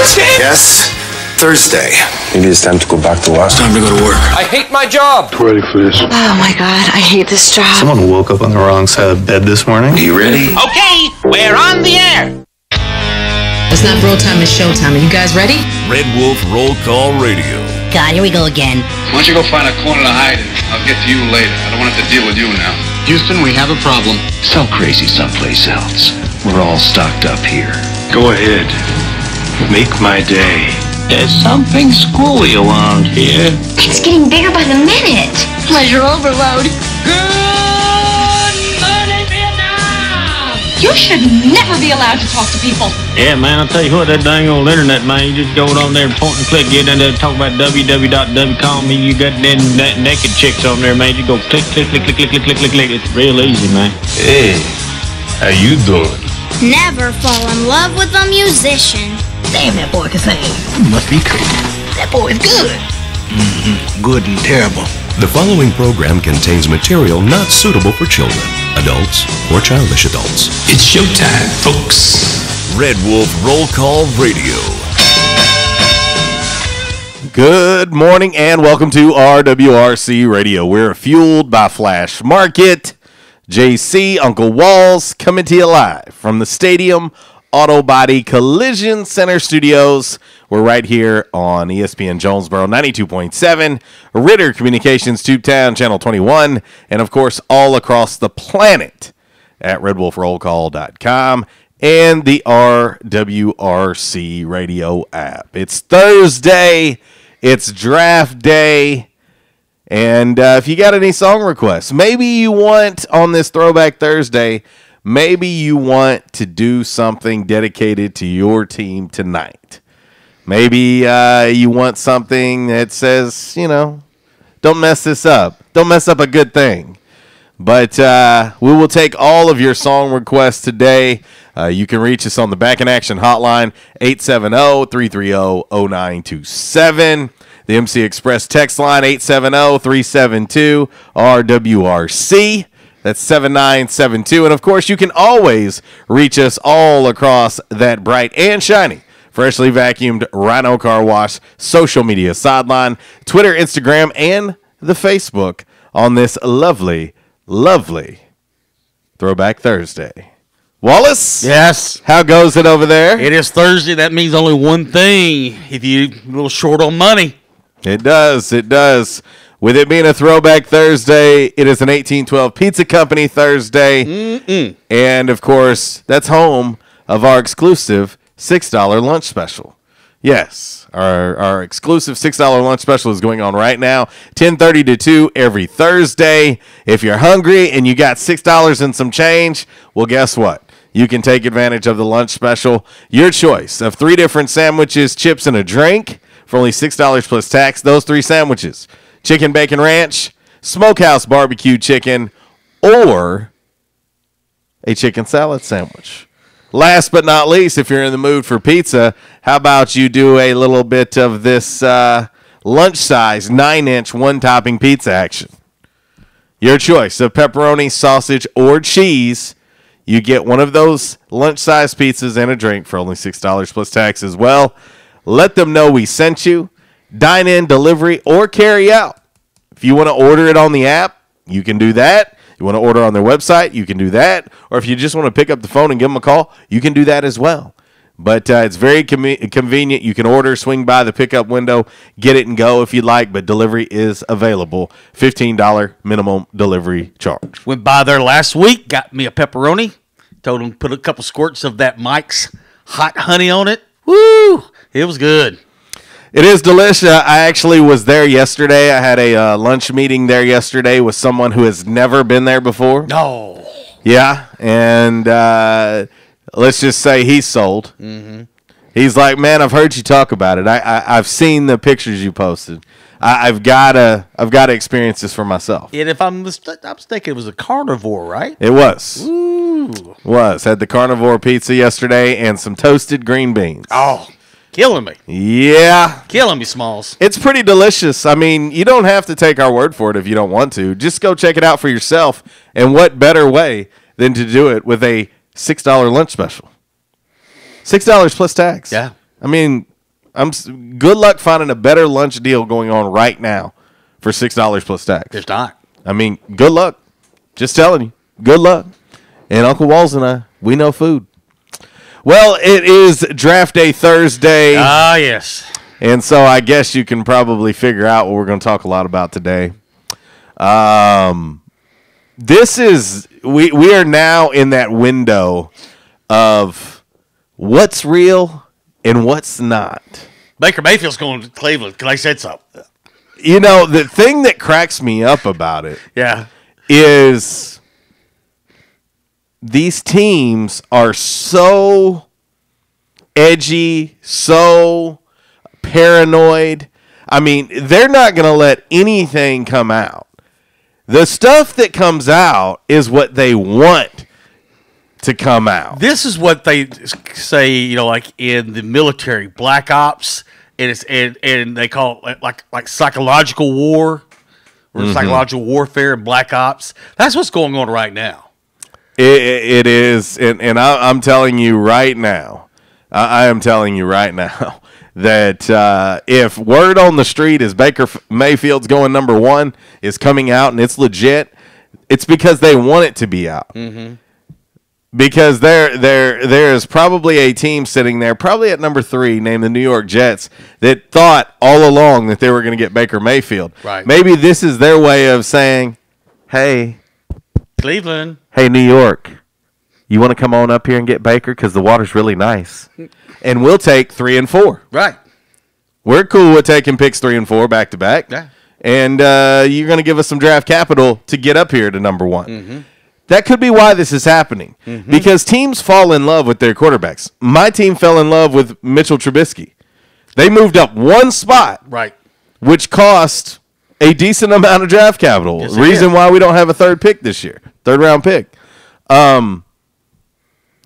Yes, Thursday. Maybe it's time to go back to work. Time to go to work. I hate my job. Ready for this? Oh my God, I hate this job. Someone woke up on the wrong side of bed this morning. Are you ready? Okay, we're on the air. It's not bro time, it's showtime. Are you guys ready? Red Wolf Roll Call Radio. God, here we go again. Why don't you go find a corner to hide in? I'll get to you later. I don't want to have to deal with you now. Houston, we have a problem. So crazy someplace else. We're all stocked up here. Go ahead. Make my day. There's something screwy around here. It's getting bigger by the minute. Pleasure overload. Good morning, Vietnam! You should never be allowed to talk to people. Yeah, man, I'll tell you what, that dang old internet, man, you just go on there and point and click, get in there, talk about www.com, and you got them naked chicks on there, man. You go click, click, click, click, click, click, click, click. It's real easy, man. Hey, how you doing? Never fall in love with a musician. Damn, that boy can sing. Must be cool. That boy is good. Good and terrible. The following program contains material not suitable for children, adults, or childish adults. It's showtime, folks. Red Wolf Roll Call Radio. Good morning and welcome to RWRC Radio. We're fueled by Flash Market. JC, Uncle Walls, coming to you live from the Stadium Auto Body Collision Center Studios. We're right here on ESPN Jonesboro 92.7, Ritter Communications Tubetown, Channel 21, and of course all across the planet at redwolfrollcall.com and the RWRC Radio App. It's Thursday, it's draft day, and if you got any song requests, maybe you want on this Throwback Thursday, maybe you want to do something dedicated to your team tonight. Maybe you want something that says, you know, don't mess this up. Don't mess up a good thing. But we will take all of your song requests today. You can reach us on the Back in Action hotline, 870-330-0927. The MC Express text line, 870-372-RWRC. That's 7972. And, of course, you can always reach us all across that bright and shiny, freshly vacuumed Rhino Car Wash social media sideline, Twitter, Instagram, and the Facebook on this lovely, lovely Throwback Thursday. Wallace? Yes. How goes it over there? It is Thursday. That means only one thing. If you're a little short on money. It does. It does. With it being a Throwback Thursday, it is an 1812 Pizza Company Thursday. And, of course, that's home of our exclusive $6 lunch special. Yes, our exclusive $6 lunch special is going on right now, 10:30 to 2 every Thursday. If you're hungry and you got $6 and some change, well, guess what? You can take advantage of the lunch special. Your choice of 3 different sandwiches, chips, and a drink for only $6 plus tax. Those 3 sandwiches: chicken bacon ranch, smokehouse barbecue chicken, or a chicken salad sandwich. Last but not least, if you're in the mood for pizza, how about you do a little bit of this lunch-size 9-inch one-topping pizza action? Your choice of pepperoni, sausage, or cheese. You get one of those lunch-size pizzas and a drink for only $6 plus tax as well. Let them know we sent you. Dine in, delivery, or carry out. If you want to order it on the app, you can do that. You want to order on their website, you can do that. Or if you just want to pick up the phone and give them a call, you can do that as well. But it's very convenient. You can order, swing by the pickup window, get it and go if you'd like, but delivery is available. $15 minimum delivery charge. Went by there last week, got me a pepperoni. Told them put a couple squirts of that Mike's hot honey on it. Woo! It was good. It is delicious. I actually was there yesterday. I had a lunch meeting there yesterday with someone who has never been there before. No. Yeah, and let's just say he's sold. Mm-hmm. He's like, man, I've heard you talk about it. I've seen the pictures you posted. I've got to experience this for myself. And if I was thinking it was a carnivore, right? It was. Ooh. Was. Had the carnivore pizza yesterday and some toasted green beans. Oh, killing me. Yeah. Killing me, Smalls. It's pretty delicious. I mean, you don't have to take our word for it if you don't want to. Just go check it out for yourself. And what better way than to do it with a $6 lunch special? $6 plus tax. Yeah. I mean, Good luck finding a better lunch deal going on right now for $6 plus tax. There's not. I mean, good luck. Just telling you, good luck. And Uncle Walls and I, we know food. Well, it is Draft Day Thursday. Ah, yes. And so I guess you can probably figure out what we're going to talk a lot about today. We are now in that window of what's real and what's not. Baker Mayfield's going to Cleveland because I said so. You know, the thing that cracks me up about it is these teams are so edgy, so paranoid. I mean, they're not going to let anything come out. The stuff that comes out is what they want to come out. This is what they say, you know, like in the military, black ops, and they call it like psychological war or psychological warfare and black ops. That's what's going on right now. It is, and I'm telling you right now, I am telling you right now that if word on the street is Baker Mayfield's going number 1 is coming out and it's legit, it's because they want it to be out. Mm-hmm. Because there is probably a team sitting there, probably at number 3, named the New York Jets, that thought all along that they were going to get Baker Mayfield. Right. Maybe this is their way of saying, hey, Cleveland. Hey, New York, you want to come on up here and get Baker because the water's really nice? And we'll take 3 and 4. Right. We're cool with taking picks 3 and 4 back to back. Yeah. And you're going to give us some draft capital to get up here to number 1. Mm-hmm. That could be why this is happening. Mm-hmm. Because teams fall in love with their quarterbacks. My team fell in love with Mitchell Trubisky. They moved up 1 spot. Right. Which cost a decent amount of draft capital. Yes, reason why we don't have a 3rd pick this year. 3rd round pick.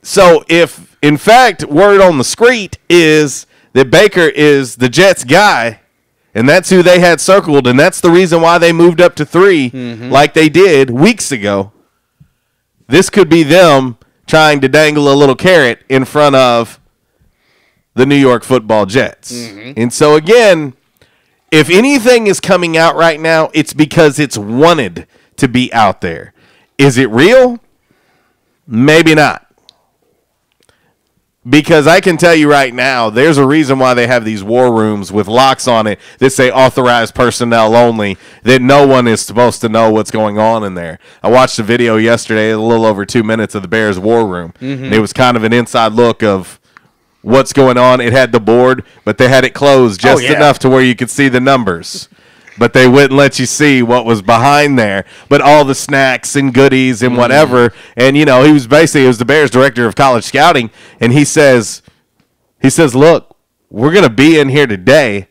So if, in fact, word on the street is that Baker is the Jets guy, and that's who they had circled, and that's the reason why they moved up to 3 like they did weeks ago, this could be them trying to dangle a little carrot in front of the New York Football Jets. Mm-hmm. And so, again, if anything is coming out right now, it's because it's wanted to be out there. Is it real? Maybe not. Because I can tell you right now, there's a reason why they have these war rooms with locks on it that say authorized personnel only, that no one is supposed to know what's going on in there. I watched a video yesterday, a little over 2 minutes, of the Bears war room. Mm-hmm. And it was kind of an inside look of what's going on. It had the board, but they had it closed just enough to where you could see the numbers. But they wouldn't let you see what was behind there. But all the snacks and goodies and whatever. And, you know, he was the Bears director of college scouting. And he says, look, we're going to be in here today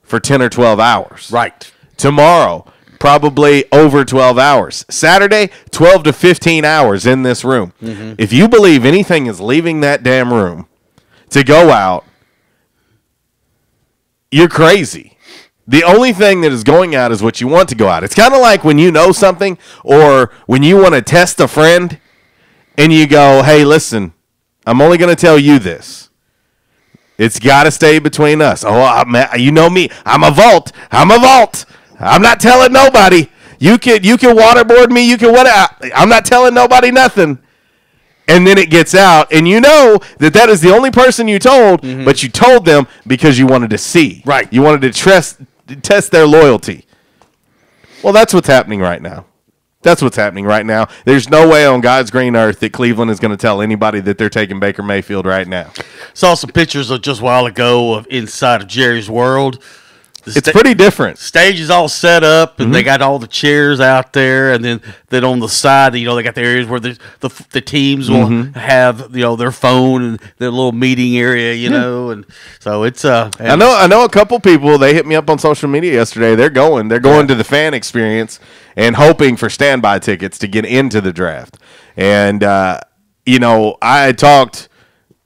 for 10 or 12 hours. Right. Tomorrow, probably over 12 hours. Saturday, 12 to 15 hours in this room. Mm-hmm. If you believe anything is leaving that damn room to go out, you're crazy. The only thing that is going out is what you want to go out. It's kind of like when you know something or when you want to test a friend and you go, hey, listen, I'm only going to tell you this. It's got to stay between us. Oh, you know me. I'm a vault. I'm not telling nobody. You can waterboard me. You can whatever. I'm not telling nobody nothing. And then it gets out, and you know that is the only person you told, but you told them because you wanted to see. Right. You wanted to test their loyalty. Well, that's what's happening right now. There's no way on God's green earth that Cleveland is going to tell anybody that they're taking Baker Mayfield right now. Saw some pictures of just a while ago of inside of Jerry's World. It's pretty different. Stage is all set up, and they got all the chairs out there, and then on the side, you know, they got the areas where the teams will have, you know, their phone and their little meeting area, you know, and so it's I know a couple people. They hit me up on social media yesterday. They're going to the fan experience and hoping for standby tickets to get into the draft. And you know, I had talked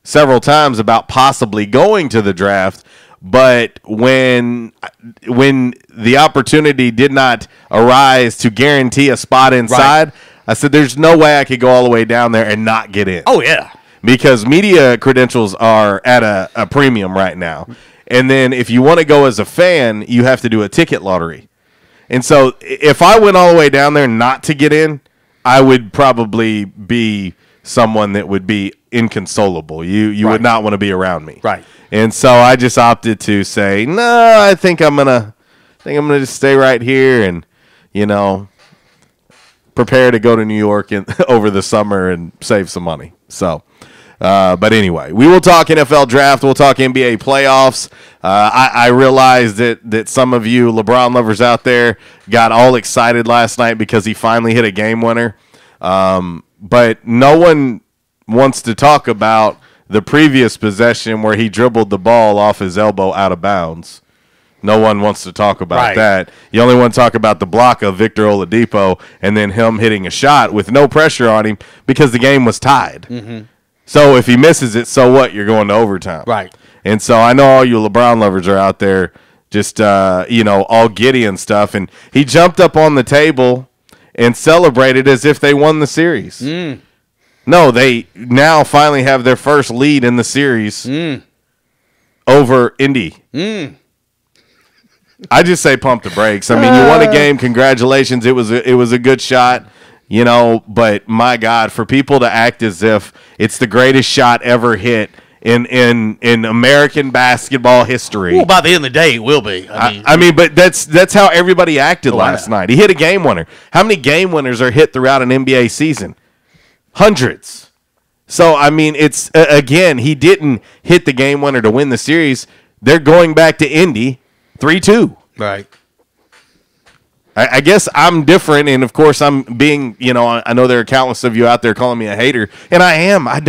several times about possibly going to the draft. But when the opportunity did not arise to guarantee a spot inside, I said there's no way I could go all the way down there and not get in. Oh, yeah. Because media credentials are at a premium right now. And then if you want to go as a fan, you have to do a ticket lottery. And so if I went all the way down there not to get in, I would probably be someone that would be inconsolable. You would not want to be around me. Right. And so I just opted to say, no, I think I'm gonna just stay right here and, prepare to go to New York over the summer and save some money. So, but anyway, we will talk NFL draft. We'll talk NBA playoffs. I realized that some of you LeBron lovers out there got all excited last night because he finally hit a game winner. But no one wants to talk about the previous possession where he dribbled the ball off his elbow out of bounds. No one wants to talk about that. You only want to talk about the block of Victor Oladipo and then him hitting a shot with no pressure on him because the game was tied. Mm-hmm. So if he misses it, so what? You're going to overtime. Right. And so I know all you LeBron lovers are out there just, all giddy and stuff. And he jumped up on the table and celebrated as if they won the series. No, they now finally have their first lead in the series over Indy. I just say pump the brakes. I mean, you won a game. Congratulations. It was a good shot, but my God, for people to act as if it's the greatest shot ever hit in American basketball history. Well, by the end of the day, it will be. I mean, but that's how everybody acted last night. He hit a game winner. How many game winners are hit throughout an NBA season? Hundreds. So, I mean, it's, again, he didn't hit the game winner to win the series. They're going back to Indy 3-2. Right. I guess I'm different, and, of course, I'm being, I know there are countless of you out there calling me a hater, and I am. I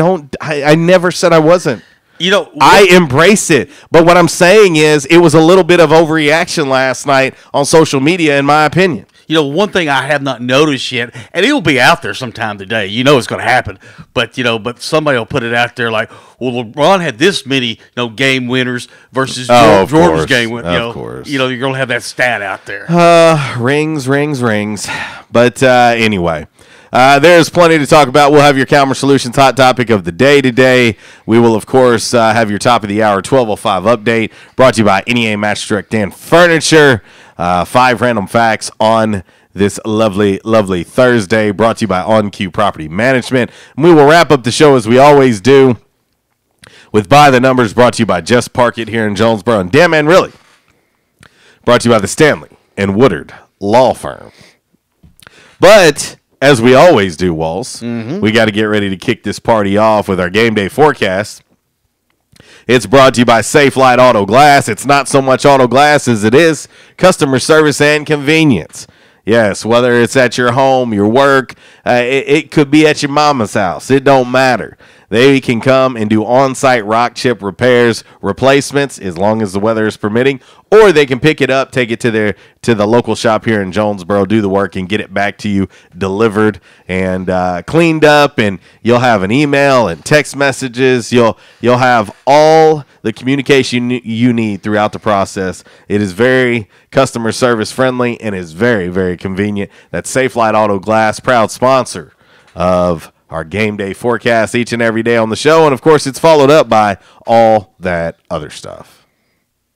never said I wasn't. I embrace it. But what I'm saying is it was a little bit of overreaction last night on social media, in my opinion. One thing I have not noticed yet, and it will be out there sometime today. It's going to happen, but somebody will put it out there like, well, LeBron had this many, game winners versus Jordan's game winner. Of course, you're going to have that stat out there. Rings. But anyway. There's plenty to talk about. We'll have your Calmer Solutions hot topic of the day today. We will, of course, have your top of the hour 12:05 update brought to you by NEA Match Direct and Furniture. 5 random facts on this lovely, lovely Thursday brought to you by On Cue Property Management. And we will wrap up the show as we always do with By the Numbers brought to you by Just Park It here in Jonesboro. And damn man, really, brought to you by the Stanley and Woodard Law Firm. But as we always do, Walls, we got to get ready to kick this party off with our game day forecast. It's brought to you by Safe Light Auto Glass. It's not so much auto glass as it is customer service and convenience. Yes, whether it's at your home, your work, it could be at your mama's house. It don't matter. They can come and do on-site rock chip repairs, replacements, as long as the weather is permitting, or they can pick it up, take it to the local shop here in Jonesboro, do the work, and get it back to you delivered and cleaned up. And you'll have an email and text messages. You'll have all the communication you need throughout the process. It is very customer service friendly and is very, very convenient. That's Safe Light Auto Glass, proud sponsor of our game day forecast each and every day on the show. And, of course, it's followed up by all that other stuff.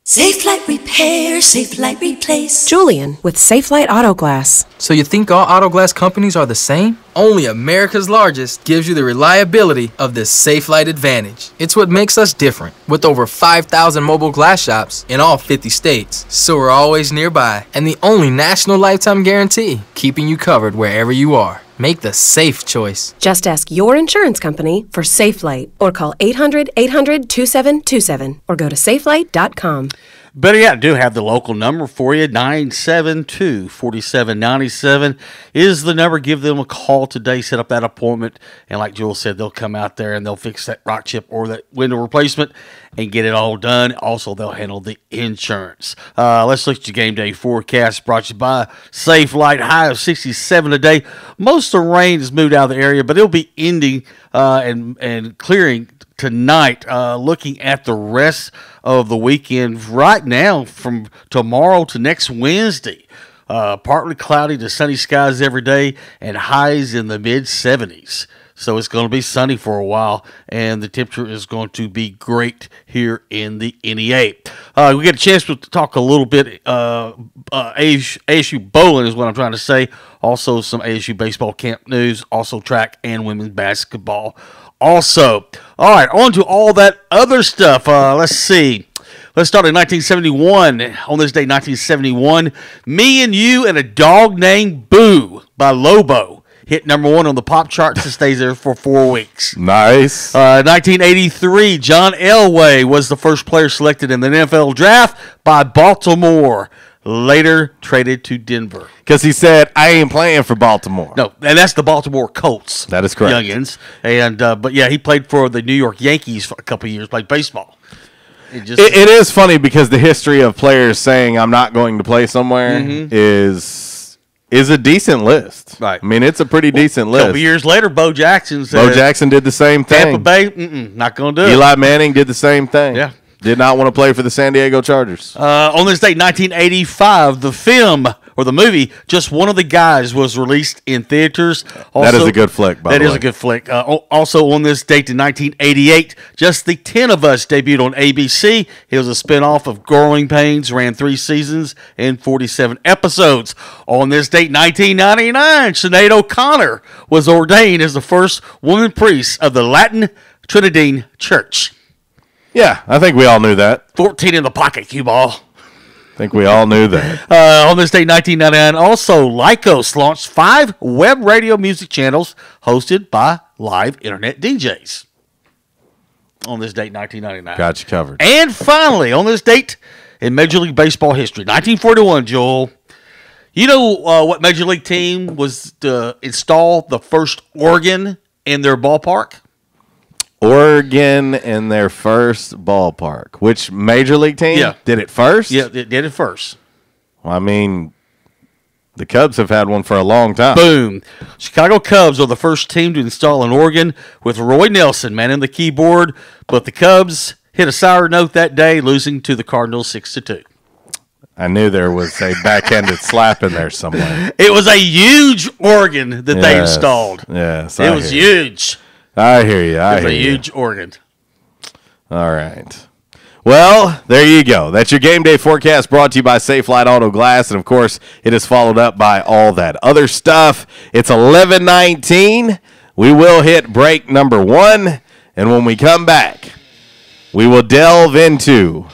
Safe Light Repair, Safe Light Replace. Julian with Safe Light Auto Glass. So you think all auto glass companies are the same? Only America's largest gives you the reliability of this Safe Light advantage. It's what makes us different, with over 5,000 mobile glass shops in all 50 states. So we're always nearby, and the only national lifetime guarantee, keeping you covered wherever you are. Make the safe choice. Just ask your insurance company for Safe Light or call 800-800-2727 or go to safelight.com. Better yet, I do have the local number for you. 972-4797 is the number. Give them a call today. Set up that appointment. And like Joel said, they'll come out there and they'll fix that rock chip or that window replacement and get it all done. Also, they'll handle the insurance. Let's look at your game day forecast brought to you by Safe Light. High of 67 today. Most of the rain has moved out of the area, but it'll be ending and clearing tonight. Looking at the rest of the weekend right now from tomorrow to next Wednesday, partly cloudy to sunny skies every day and highs in the mid 70s. So it's going to be sunny for a while, and the temperature is going to be great here in the NEA. We get a chance to talk a little bit ASU bowling is what I'm trying to say. Also some ASU baseball camp news, also track and women's basketball. Also, all right, on to all that other stuff. Let's see. Let's start in 1971. On this day, 1971, Me and You and a Dog Named Boo by Lobo hit number 1 on the pop charts and stays there for 4 weeks. Nice. 1983, John Elway was the first player selected in the NFL draft by Baltimore, later traded to Denver. Because he said, I ain't playing for Baltimore. No, and that's the Baltimore Colts. That is correct. Youngins. And, but yeah, he played for the New York Yankees for a couple of years, played baseball. It is funny because the history of players saying I'm not going to play somewhere is a decent list. Right. I mean, it's a pretty decent list. A couple years later, Bo Jackson said. Bo Jackson did the same thing. Tampa Bay, not going to do it. Eli Manning did the same thing. Yeah. Did not want to play for the San Diego Chargers. On this date, 1985, the film or the movie Just One of the Guys was released in theaters. Also, that is a good flick, by the way. That is a good flick. Also on this date in 1988, Just the 10 of Us debuted on ABC. It was a spinoff of Growing Pains, ran 3 seasons and 47 episodes. On this date, 1999, Sinead O'Connor was ordained as the first woman priest of the Latin Trinidine Church. Yeah, I think we all knew that. 14 in the pocket, cue ball. I think we all knew that. On this date, 1999, also Lycos launched 5 web radio music channels hosted by live internet DJs. On this date, 1999. Got you covered. And finally, on this date in Major League Baseball history, 1941, Joel. You know what Major League team was to install the first organ in their ballpark? Oregon in their first ballpark. Which Major League team did it first? Yeah, it did it first. Well, I mean, the Cubs have had one for a long time. Boom. Chicago Cubs are the first team to install an organ with Roy Nelson manning the keyboard, but the Cubs hit a sour note that day, losing to the Cardinals 6-2. I knew there was a backhanded slap in there somewhere. It was a huge organ that they installed. Yes, it was huge. I hear you. It was a huge organ. All right. Well, there you go. That's your game day forecast brought to you by Safe Light Auto Glass. And, of course, it is followed up by all that other stuff. It's 11:19. We will hit break number 1. And when we come back, we will delve into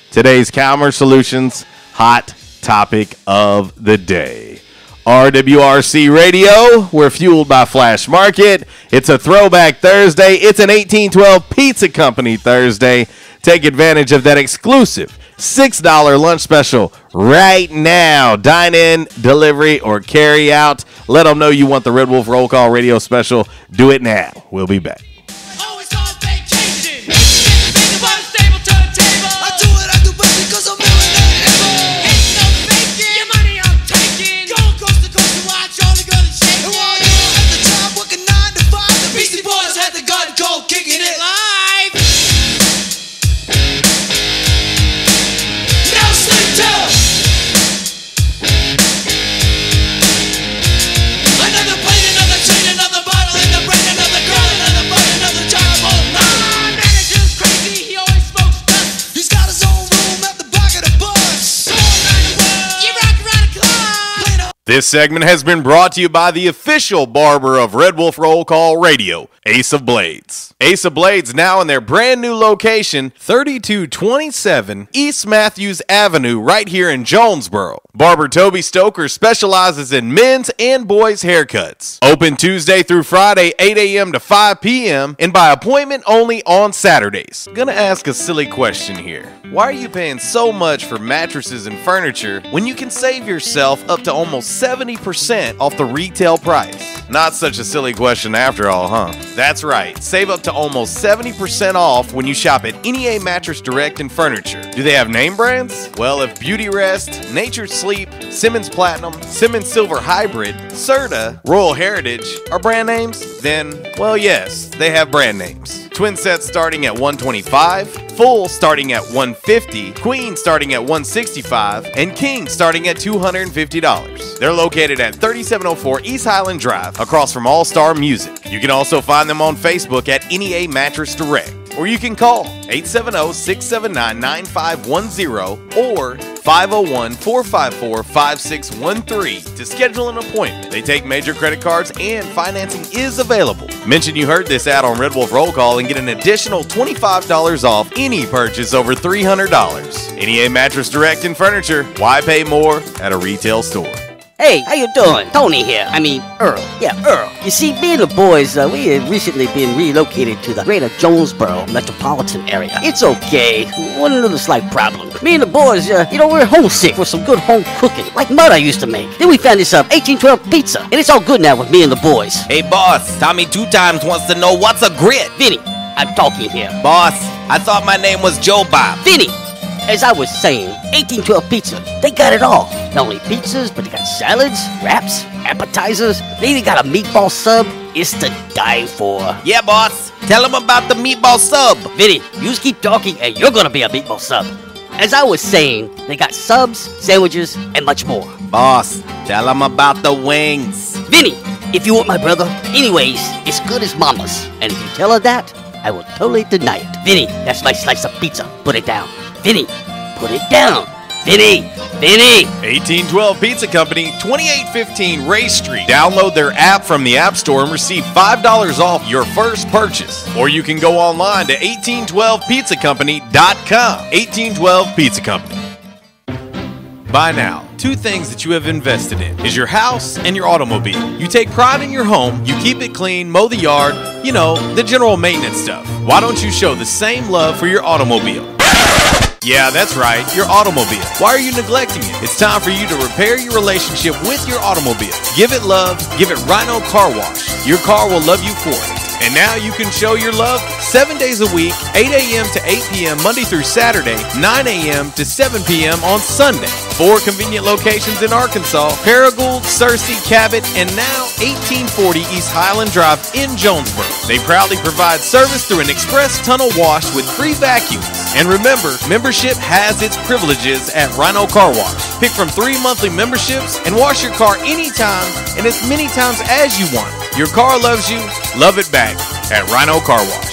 today's Calmer Solutions hot topic of the day. RWRC Radio, we're fueled by Flash Market. It's a Throwback Thursday. It's an 1812 Pizza Company Thursday. Take advantage of that exclusive $6 lunch special right now. Dine in, delivery, or carry out. Let them know you want the Red Wolf Roll Call Radio special. Do it now. We'll be back. This segment has been brought to you by the official barber of Red Wolf Roll Call Radio, Ace of Blades. Ace of Blades now in their brand new location, 3227 East Matthews Avenue, right here in Jonesboro. Barber Toby Stoker specializes in men's and boys' haircuts. Open Tuesday through Friday, 8 a.m. to 5 p.m. and by appointment only on Saturdays. Gonna ask a silly question here. Why are you paying so much for mattresses and furniture when you can save yourself up to almost 70% off the retail price? Not such a silly question after all, huh? That's right. Save up to almost 70% off when you shop at NEA Mattress Direct and Furniture. Do they have name brands? Well, if Beauty Rest, Nature's Sleep, Simmons Platinum, Simmons Silver Hybrid, Serta, Royal Heritage are brand names, then, well, yes, they have brand names. Twin sets starting at $125, full starting at $150, queen starting at $165, and king starting at $250. They're located at 3704 East Highland Drive, across from All Star Music. You can also find them on Facebook at NEA Mattress Direct, or you can call 870-679-9510 or 501-454-5613 to schedule an appointment. They take major credit cards and financing is available. Mention you heard this ad on Red Wolf Roll Call and get an additional $25 off any purchase over $300. NEA Mattress Direct and Furniture. Why pay more at a retail store? Hey, how you doing? Tony here. Earl. Yeah, Earl. You see, me and the boys, we have recently been relocated to the Greater Jonesboro metropolitan area. It's okay. One little slight problem. Me and the boys, we're homesick for some good home cooking, like Mother used to make. Then we found this 1812 pizza, and it's all good now with me and the boys. Hey, boss, Tommy 2 Times wants to know what's a grit. Vinny, I'm talking here. Boss, I thought my name was Joe Bob. Vinny! As I was saying, 1812 Pizza, they got it all. Not only pizzas, but they got salads, wraps, appetizers. They even got a meatball sub. It's to die for. Yeah, boss. Tell them about the meatball sub. Vinny, you just keep talking and you're gonna be a meatball sub. As I was saying, they got subs, sandwiches, and much more. Boss, tell them about the wings. Vinny, if you want my brother, anyways, it's good as mama's. And if you tell her that, I will totally deny it. Vinny, that's my slice of pizza. Put it down. Vinny, put it down. Vinny! 1812 Pizza Company, 2815 Ray Street. Download their app from the App Store and receive $5 off your first purchase. Or you can go online to 1812pizzacompany.com. 1812 Pizza Company. By now, 2 things that you have invested in is your house and your automobile. You take pride in your home, you keep it clean, mow the yard, the general maintenance stuff. Why don't you show the same love for your automobile? Yeah, that's right, your automobile. Why are you neglecting it? It's time for you to repair your relationship with your automobile. Give it love, give it Rhino Car Wash. Your car will love you for it. And now you can show your love 7 days a week, 8 a.m. to 8 p.m. Monday through Saturday, 9 a.m. to 7 p.m. on Sunday. 4 convenient locations in Arkansas: Paragould, Searcy, Cabot, and now 1840 East Highland Drive in Jonesboro. They proudly provide service through an express tunnel wash with free vacuums. And remember, membership has its privileges at Rhino Car Wash. Pick from 3 monthly memberships and wash your car anytime and as many times as you want. Your car loves you, love it back at Rhino Car Wash.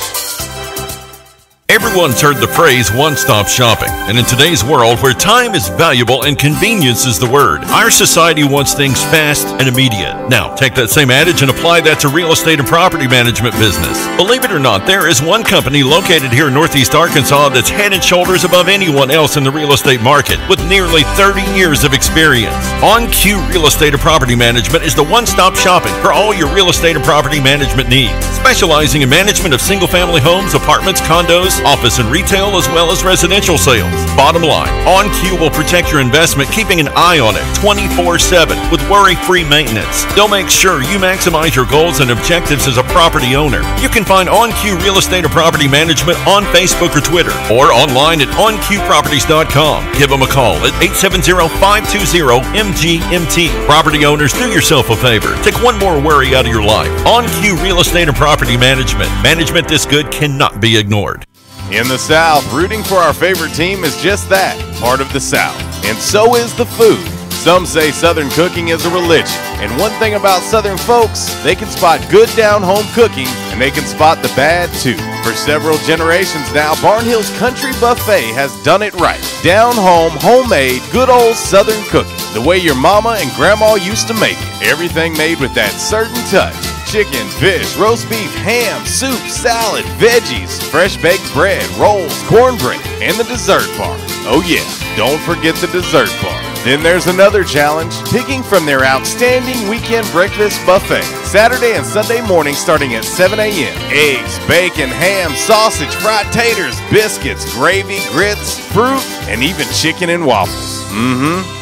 Everyone's heard the phrase one-stop shopping, and in today's world where time is valuable and convenience is the word, our society wants things fast and immediate. Now, take that same adage and apply that to real estate and property management business. Believe it or not, there is one company located here in Northeast Arkansas that's head and shoulders above anyone else in the real estate market with nearly 30 years of experience. On Q Real Estate and Property Management is the one-stop shopping for all your real estate and property management needs, specializing in management of single-family homes, apartments, condos, office and retail, as well as residential sales. Bottom line, OnQ will protect your investment, keeping an eye on it 24/7 with worry-free maintenance. They'll make sure you maximize your goals and objectives as a property owner. You can find OnQ Real Estate or Property Management on Facebook or Twitter, or online at onqproperties.com. Give them a call at 870-520-MGMT. Property owners, do yourself a favor. Take one more worry out of your life. OnQ Real Estate and Property Management. Management this good cannot be ignored. In the South, rooting for our favorite team is just that, part of the South. And so is the food. Some say Southern cooking is a religion. And one thing about Southern folks, they can spot good down-home cooking, and they can spot the bad too. For several generations now, Barn Hill's Country Buffet has done it right. Down-home, homemade, good old Southern cooking. The way your mama and grandma used to make it. Everything made with that certain touch. Chicken, fish, roast beef, ham, soup, salad, veggies, fresh baked bread, rolls, cornbread, and the dessert bar. Oh yeah, don't forget the dessert bar. Then there's another challenge, picking from their outstanding weekend breakfast buffet. Saturday and Sunday morning starting at 7 a.m. Eggs, bacon, ham, sausage, fried taters, biscuits, gravy, grits, fruit, and even chicken and waffles.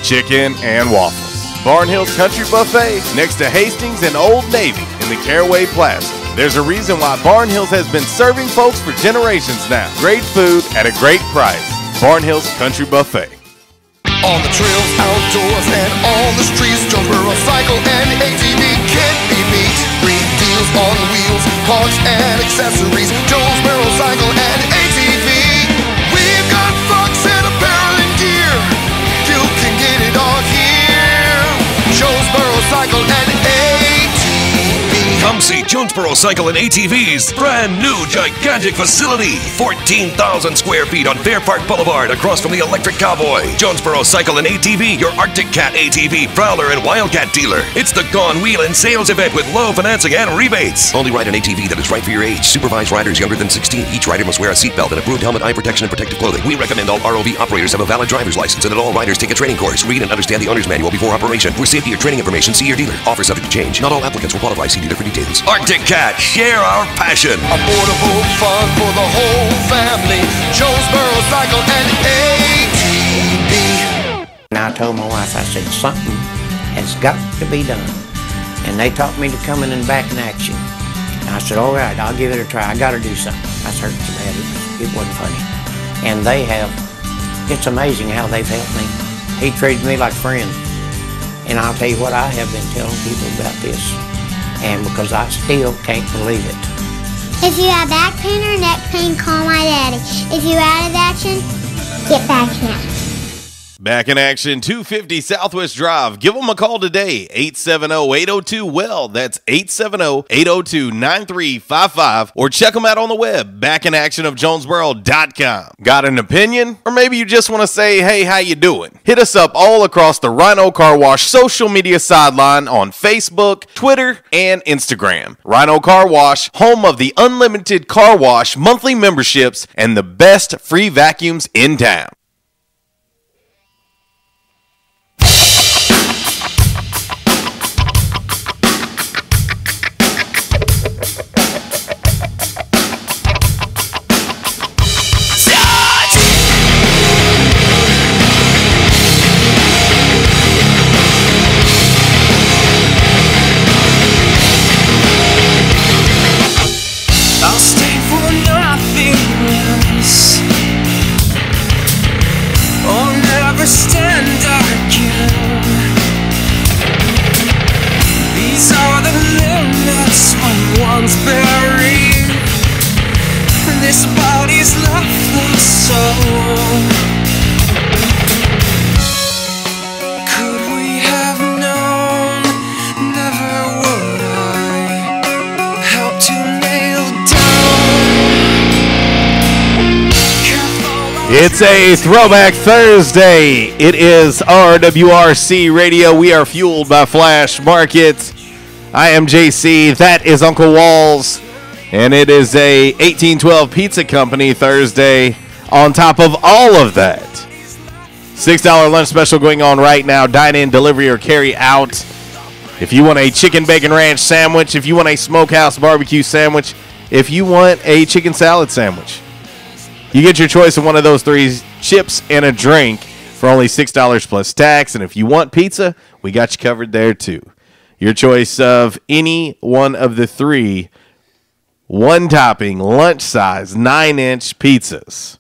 Chicken and waffles. Barn Hill's Country Buffet next to Hastings and Old Navy in the Caraway Plaza. There's a reason why Barn Hills has been serving folks for generations now. Great food at a great price. Barn Hills Country Buffet. On the trails, outdoors, and on the streets, Jonesboro Cycle and ATV can't be beat. Great deals on wheels, parts, and accessories. Jonesboro Cycle and ATV. Cycle and ATV. Come see Jonesboro Cycle and ATV's brand new gigantic facility. 14,000 square feet on Fair Park Boulevard across from the Electric Cowboy. Jonesboro Cycle and ATV, your Arctic Cat ATV, Prowler, and Wildcat dealer. It's the Gone Wheel and Sales event with low financing and rebates. Only ride an ATV that is right for your age. Supervised riders younger than 16. Each rider must wear a seatbelt and approved helmet, eye protection, and protective clothing. We recommend all ROV operators have a valid driver's license and that all riders take a training course. Read and understand the owner's manual before operation. For safety or training information, see your dealer. Offer subject to change. Not all applicants will qualify. See dealer for details. Arctic Cat, share our passion. Affordable fun for the whole family. Jonesboro Cycle and ATV. And I told my wife, I said, something has got to be done. And they taught me to come in and back in action. And I said, all right, I'll give it a try. I got to do something. I hurt so bad, it wasn't funny. And they have, it's amazing how they've helped me. He treated me like a friend. And I'll tell you what, I have been telling people about this. And because I still can't believe it. If you have back pain or neck pain, call my daddy. If you're out of action, get back now. Back in action, 250 Southwest Drive. Give them a call today, 870-802-WELL. That's 870-802-9355. Or check them out on the web, backinactionofjonesboro.com. Got an opinion? Or maybe you just want to say, hey, how you doing? Hit us up all across the Rhino Car Wash social media sideline on Facebook, Twitter, and Instagram. Rhino Car Wash, home of the unlimited car wash, monthly memberships, and the best free vacuums in town. This body's lifeless soul. Could we have known? Never would I help to nail down. It's a Throwback Thursday. It is RWRC Radio. We are fueled by Flash Market. I am JC. That is Uncle Walls. And it is a 1812 Pizza Company Thursday. On top of all of that, $6 lunch special going on right now. Dine in, delivery, or carry out. If you want a chicken bacon ranch sandwich, if you want a smokehouse barbecue sandwich, if you want a chicken salad sandwich, you get your choice of one of those three, chips and a drink, for only $6 plus tax. And if you want pizza, we got you covered there too. Your choice of any one of the three one topping, lunch size, 9-inch pizzas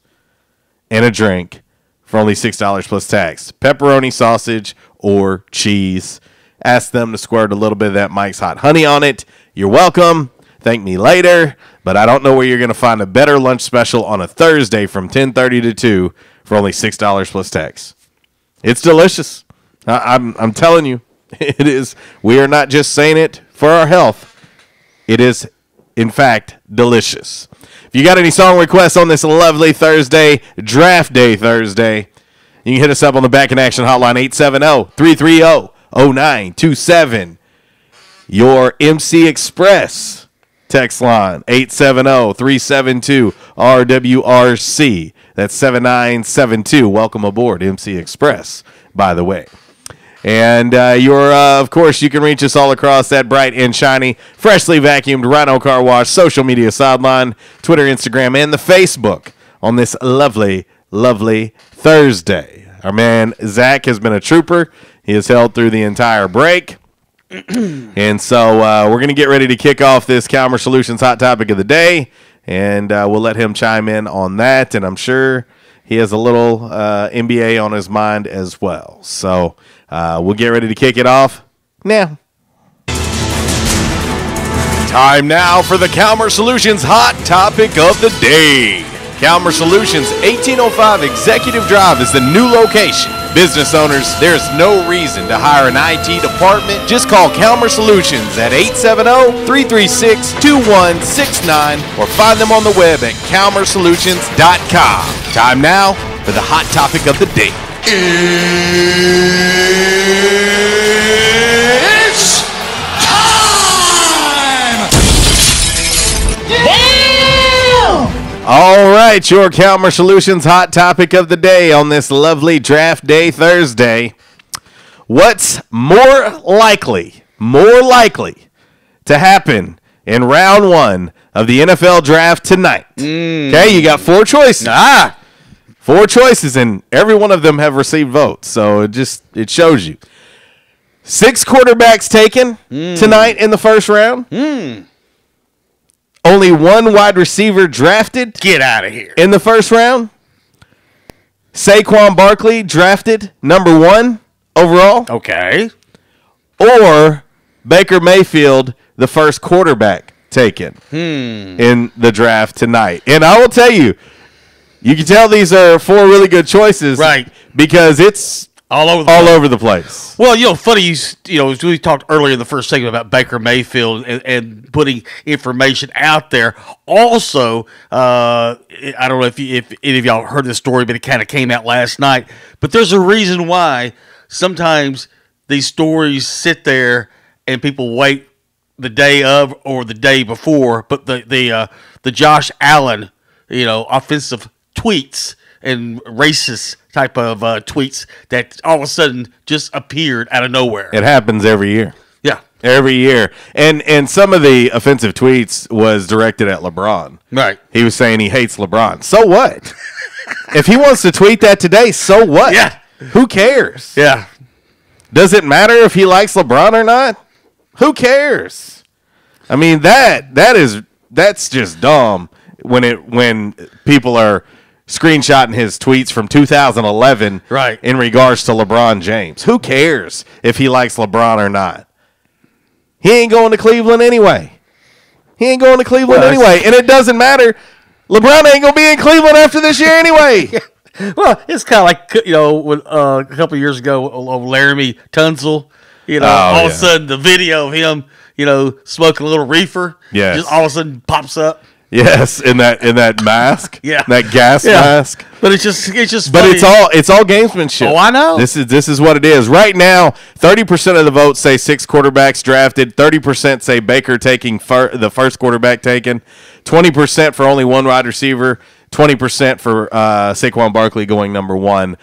and a drink for only $6 plus tax. Pepperoni, sausage, or cheese. Ask them to squirt a little bit of that Mike's Hot Honey on it. You're welcome. Thank me later. But I don't know where you're going to find a better lunch special on a Thursday from 10:30 to 2 for only $6 plus tax. It's delicious. I'm telling you, it is. We are not just saying it for our health. It is, in fact, delicious. If you got any song requests on this lovely Thursday, Draft Day Thursday, you can hit us up on the Back in Action hotline, 870-330-0927. Your MC Express text line, 870-372-RWRC. That's 7972. Welcome aboard, MC Express, by the way. And of course, you can reach us all across that bright and shiny, freshly vacuumed Rhino Car Wash social media sideline, Twitter, Instagram, and the Facebook on this lovely, lovely Thursday. Our man Zach has been a trooper. He has held through the entire break. And so we're going to get ready to kick off this Calmer Solutions Hot Topic of the Day, and we'll let him chime in on that. And I'm sure he has a little NBA on his mind as well. So we'll get ready to kick it off now. Time now for the Calmer Solutions Hot Topic of the Day. Calmer Solutions, 1805 Executive Drive is the new location Business owners, there's no reason to hire an IT department. Just call Calmer Solutions at 870-336-2169 or find them on the web at calmersolutions.com. Time now for the hot topic of the day. It's time! All right, your Calmer Solutions hot topic of the day on this lovely Draft Day Thursday. What's more likely to happen in round one of the NFL Draft tonight? Okay, you got 4 choices. 4 choices, and every one of them have received votes, so it shows you. 6 quarterbacks taken tonight in the first round. Only 1 wide receiver drafted. Get out of here. In the first round. Saquon Barkley drafted number 1 overall. Okay. Or Baker Mayfield, the first quarterback taken in the draft tonight. And I will tell you, you can tell these are 4 really good choices. Right. Because it's all over the place. Well, funny, we talked earlier in the first segment about Baker Mayfield and putting information out there. Also, I don't know if any of y'all heard this story, but it kind of came out last night. But there's a reason why sometimes these stories sit there and people wait the day of or the day before. But the Josh Allen, offensive tweets and racist type of tweets that all of a sudden just appeared out of nowhere. It happens every year. Yeah. Every year. And some of the offensive tweets was directed at LeBron. Right. He was saying he hates LeBron. So what? If he wants to tweet that today, so what? Yeah. Who cares? Yeah. Does it matter if he likes LeBron or not? Who cares? I mean, that's just dumb when people are screenshotting his tweets from 2011 in regards to LeBron James. Who cares if he likes LeBron or not? He ain't going to Cleveland anyway. And it doesn't matter. LeBron ain't going to be in Cleveland after this year anyway. Well, it's kind of like, when, a couple of years ago, Laramie Tunsil, all of a sudden the video of him, smoking a little reefer, just all of a sudden pops up. Yes, in that mask, that gas mask. But it's just. But funny. it's all gamesmanship. Oh, I know. This is what it is right now. 30% of the votes say 6 quarterbacks drafted. 30% say Baker taking the first quarterback taken. 20% for only 1 wide receiver. 20% for Saquon Barkley going number 1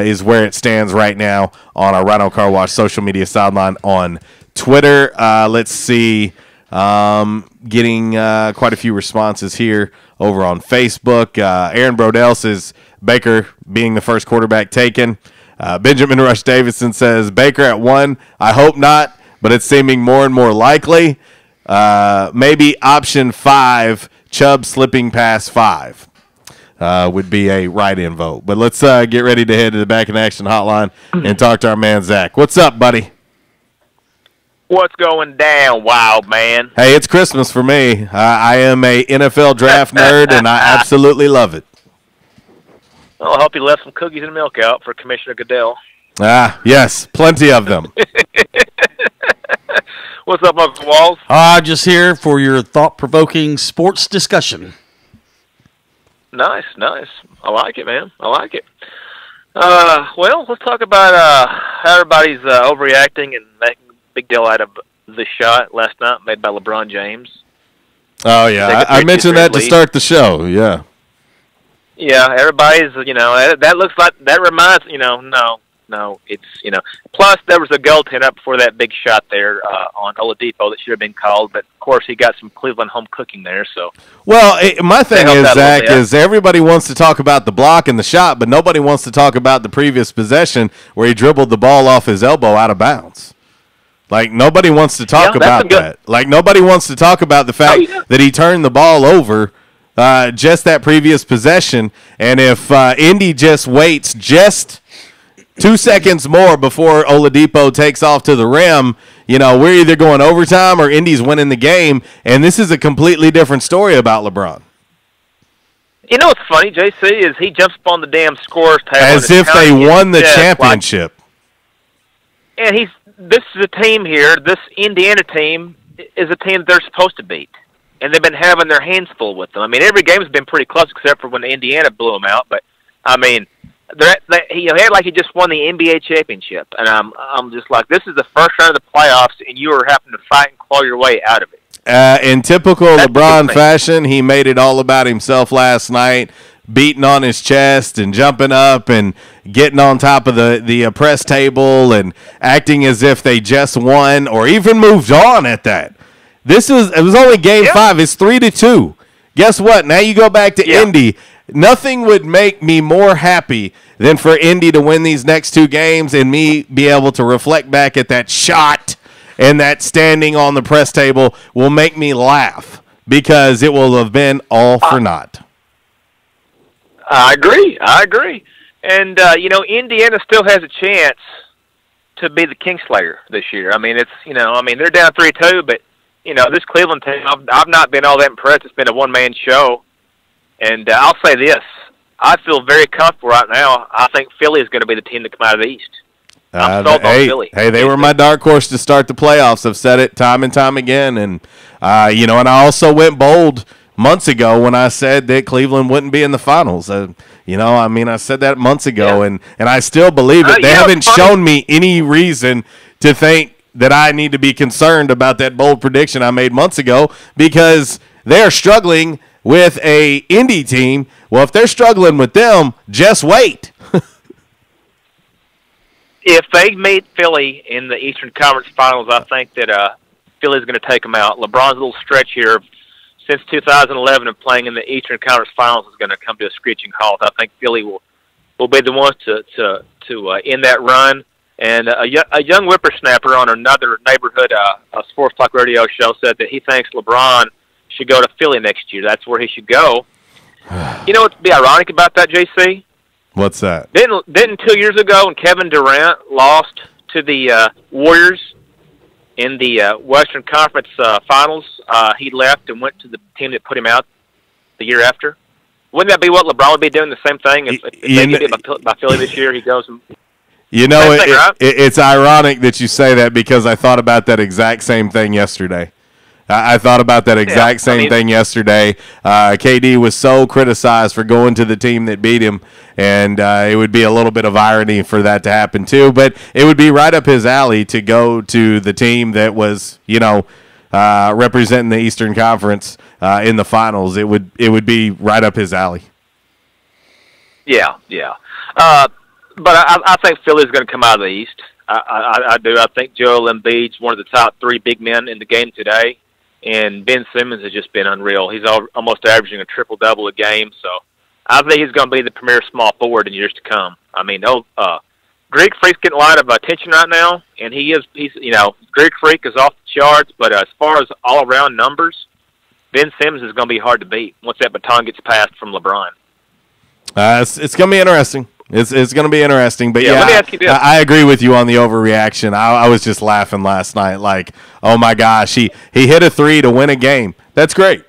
is where it stands right now on our Rhino Car Wash social media sideline on Twitter. Let's see. Getting quite a few responses here over on Facebook. Aaron Brodell says Baker being the first quarterback taken. Benjamin Rush Davidson says Baker at 1. I hope not, but it's seeming more and more likely. Maybe option 5, Chubb slipping past 5 would be a write-in vote. But let's get ready to head to the Back in Action hotline and talk to our man Zach. What's up, buddy? What's going down, wild man? Hey, it's Christmas for me. I am a NFL draft nerd, and I absolutely love it. Well, I hope you left some cookies and milk out for Commissioner Goodell. Yes, plenty of them. What's up, Uncle Walls? Just here for your thought-provoking sports discussion. Nice. I like it, man. I like it. Well, let's talk about how everybody's overreacting and making big deal out of the shot last night made by LeBron James. Oh, yeah. I mentioned that to start the show, yeah. Yeah, everybody's, that looks like, that reminds, no, it's, plus there was a goaltender up before that big shot there on Oladipo that should have been called, but of course he got some Cleveland home cooking there, so. Well, my thing is, Zach, is everybody wants to talk about the block and the shot, but nobody wants to talk about the previous possession where he dribbled the ball off his elbow out of bounds. Like, nobody wants to talk about that. Like, nobody wants to talk about the fact that he turned the ball over just that previous possession. And if Indy just waits just 2 seconds more before Oladipo takes off to the rim, we're either going overtime or Indy's winning the game. And this is a completely different story about LeBron. You know what's funny, JC, is he jumps up on the damn scores table as if they won the championship. And this is a team here. This Indiana team is a team they're supposed to beat, and they've been having their hands full with them. I mean, every game's been pretty close except for when Indiana blew them out. But I mean, he had like he just won the NBA championship, and I'm just like, this is the first round of the playoffs, and you are having to fight and claw your way out of it. In typical LeBron fashion, he made it all about himself last night, beating on his chest and jumping up and getting on top of the press table and acting as if they just won or even moved on at that. It was only game 5. It's 3-2. Guess what? Now you go back to Indy. Nothing would make me more happy than for Indy to win these next 2 games and me be able to reflect back at that shot and that standing on the press table will make me laugh because it will have been all for naught. I agree. And, Indiana still has a chance to be the Kingslayer this year. I mean, they're down 3-2, but, this Cleveland team, I've not been all that impressed. It's been a one-man show. And I'll say this. I feel very comfortable right now. I think Philly is going to be the team to come out of the East. I'm sold on Philly. Hey, they were my dark horse to start the playoffs. I've said it time and time again. And, and I also went bold months ago when I said that Cleveland wouldn't be in the finals. I said that months ago, and I still believe it. They haven't shown me any reason to think that I need to be concerned about that bold prediction I made months ago because they're struggling with a Indy team. Well, if they're struggling with them, just wait. If they meet Philly in the Eastern Conference Finals, I think that Philly's going to take them out. LeBron's little stretch here since 2011 of playing in the Eastern Conference Finals is going to come to a screeching halt. I think Philly will be the ones to end that run. And a young whippersnapper on another neighborhood sports talk radio show said that he thinks LeBron should go to Philly next year. That's where he should go. You know what'd be ironic about that, JC? What's that? Didn't 2 years ago when Kevin Durant lost to the Warriors in the Western Conference Finals, he left and went to the team that put him out the year after? Wouldn't that be what LeBron would be doing, the same thing? If they get it by Philly this year, he goes and... It's ironic that you say that because I thought about that exact same thing yesterday. I thought about that exact same thing yesterday. KD was so criticized for going to the team that beat him, and it would be a little bit of irony for that to happen too. But it would be right up his alley to go to the team that was, representing the Eastern Conference in the finals. It would be right up his alley. Yeah. But I think Philly's going to come out of the East. I do. I think Joel Embiid's one of the top 3 big men in the game today. And Ben Simmons has just been unreal. He's almost averaging a triple-double a game. So I think he's going to be the premier small forward in years to come. I mean, Greek Freak's getting a lot of attention right now, and he's Greek Freak is off the charts. But as far as all-around numbers, Ben Simmons is going to be hard to beat once that baton gets passed from LeBron. It's going to be interesting. It's going to be interesting, but let me ask you this. I agree with you on the overreaction. I was just laughing last night, like, oh my gosh, he hit a 3 to win a game. That's great,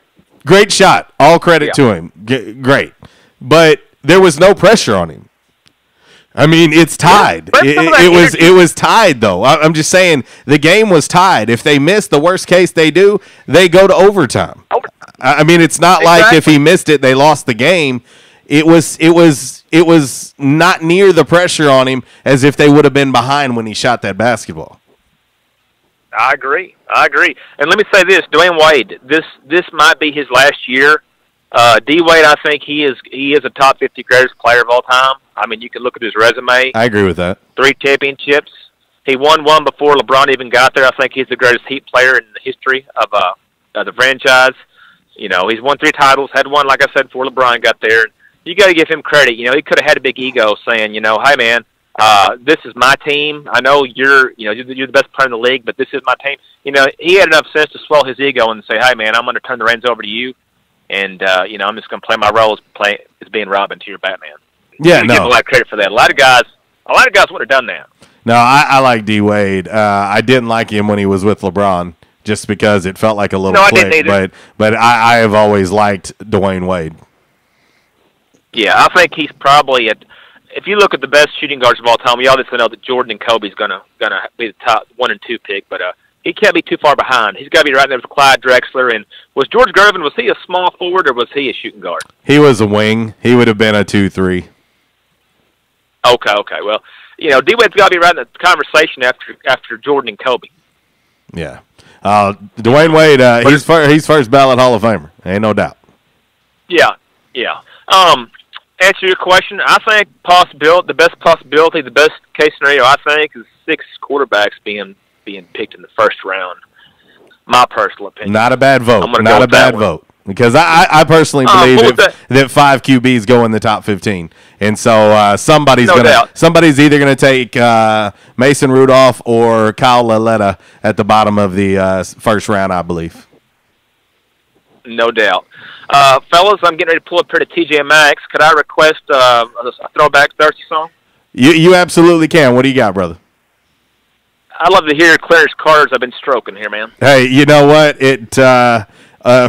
great shot. All credit to him, great. But there was no pressure on him. I mean, it's tied. It was tied though. I'm just saying the game was tied. If they miss, the worst case they do, they go to overtime. I mean, it's not like if he missed it, they lost the game. It was not near the pressure on him as if they would have been behind when he shot that basketball. I agree. And let me say this, Dwayne Wade, this might be his last year. D Wade, I think he is a top 50 greatest player of all time. I mean, you can look at his resume. I agree with that. 3 championships. He won one before LeBron even got there. I think he's the greatest Heat player in the history of the franchise. He's won 3 titles, had one, like I said, before LeBron got there. You got to give him credit. He could have had a big ego saying, hey, man, this is my team. I know you're the best player in the league, but this is my team. He had enough sense to swallow his ego and say, hey, man, I'm going to turn the reins over to you, and I'm just going to play my role as being Robin to your Batman. Yeah, give him a lot of credit for that. A lot of guys would have done that. No, I like D Wade. I didn't like him when he was with LeBron, just because it felt like a little click. But I have always liked Dwayne Wade. Yeah, I think he's probably if you look at the best shooting guards of all time, we obviously know that Jordan and Kobe's gonna be the top 1 and 2 pick, but he can't be too far behind. He's got to be right there with Clyde Drexler. And was George Gervin, was he a small forward or was he a shooting guard? He was a wing. He would have been a 2-3. Okay. Well, D-Wade's got to be right in the conversation after Jordan and Kobe. Yeah. Dwayne Wade, he's first ballot Hall of Famer. Ain't no doubt. Yeah. Answer your question, I think the best possibility, the best case scenario, I think, is 6 quarterbacks being picked in the first round. My personal opinion. Not a bad vote. Not a bad vote. Because I personally believe that 5 QBs go in the top 15. And so somebody's either going to take Mason Rudolph or Kyle Laletta at the bottom of the first round, I believe. No doubt. Fellas, I'm getting ready to pull up here to TJ Maxx. Could I request a Throwback Thursday song? You absolutely can. What do you got, brother? I'd love to hear Clarence Carter's I've Been Stroking here, man. Hey, you know what?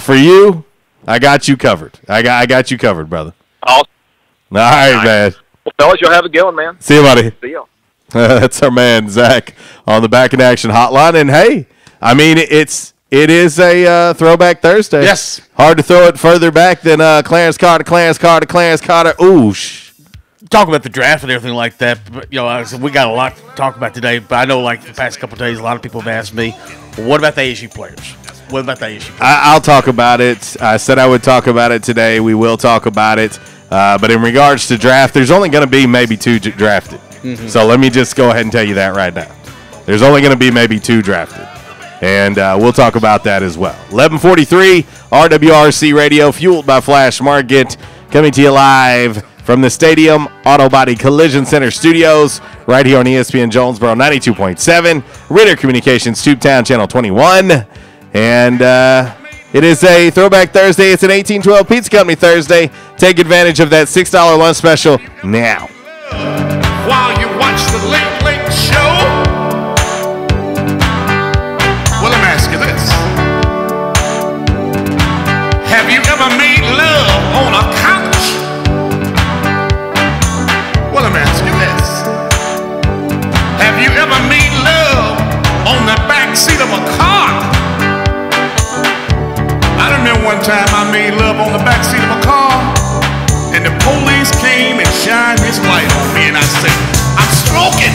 For you, I got you covered. I got you covered, brother. Awesome. All right, man. Well, fellas, you'll have a good one, man. See you, buddy. See you. That's our man, Zach, on the Back in Action hotline. And, hey, I mean, it is a Throwback Thursday. Yes. Hard to throw it further back than Clarence Carter. Ooh, talk about the draft and everything like that, but we got a lot to talk about today. But I know, like the past couple of days, a lot of people have asked me, "What about the ASU players? What about the ASU players?" I'll talk about it. I said I would talk about it today. We will talk about it. But in regards to draft, there's only going to be maybe 2 drafted. Mm-hmm. So let me just go ahead and tell you that right now. There's only going to be maybe 2 drafted. And we'll talk about that as well. 11:43, RWRC Radio, fueled by Flash Market, coming to you live from the Stadium Auto Body Collision Center studios, right here on ESPN Jonesboro 92.7, Ritter Communications Tubetown, Channel 21. And it is a Throwback Thursday. It's an 1812 Pizza Company Thursday. Take advantage of that $6 lunch special now. While you watch the Late Late Show, well, let me ask you this. Have you ever made love on a couch? Well, let me ask you this. Have you ever made love on the back seat of a car? I remember one time I made love on the back seat of a car, and the police came and shined his light on me, and I said, I'm stroking.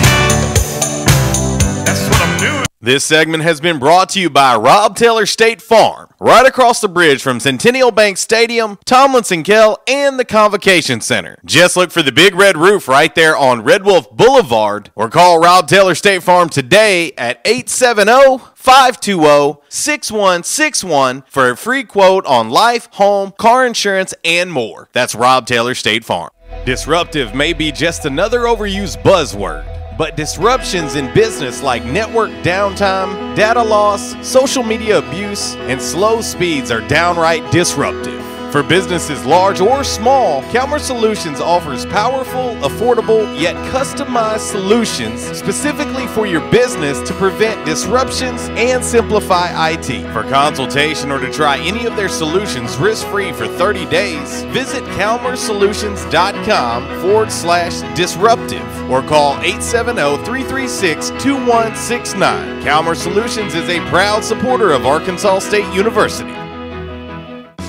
That's what I'm doing. This segment has been brought to you by Rob Taylor State Farm, right across the bridge from Centennial Bank Stadium, Tomlinson Kell, and the Convocation Center. Just look for the big red roof right there on Red Wolf Boulevard, or call Rob Taylor State Farm today at 870-520-6161 for a free quote on life, home, car insurance, and more. That's Rob Taylor State Farm. Disruptive may be just another overused buzzword, but disruptions in business like network downtime, data loss, social media abuse, and slow speeds are downright disruptive. For businesses large or small, Calmer Solutions offers powerful, affordable, yet customized solutions specifically for your business to prevent disruptions and simplify IT. For consultation or to try any of their solutions risk-free for 30 days, visit calmersolutions.com/disruptive or call 870-336-2169. Calmer Solutions is a proud supporter of Arkansas State University.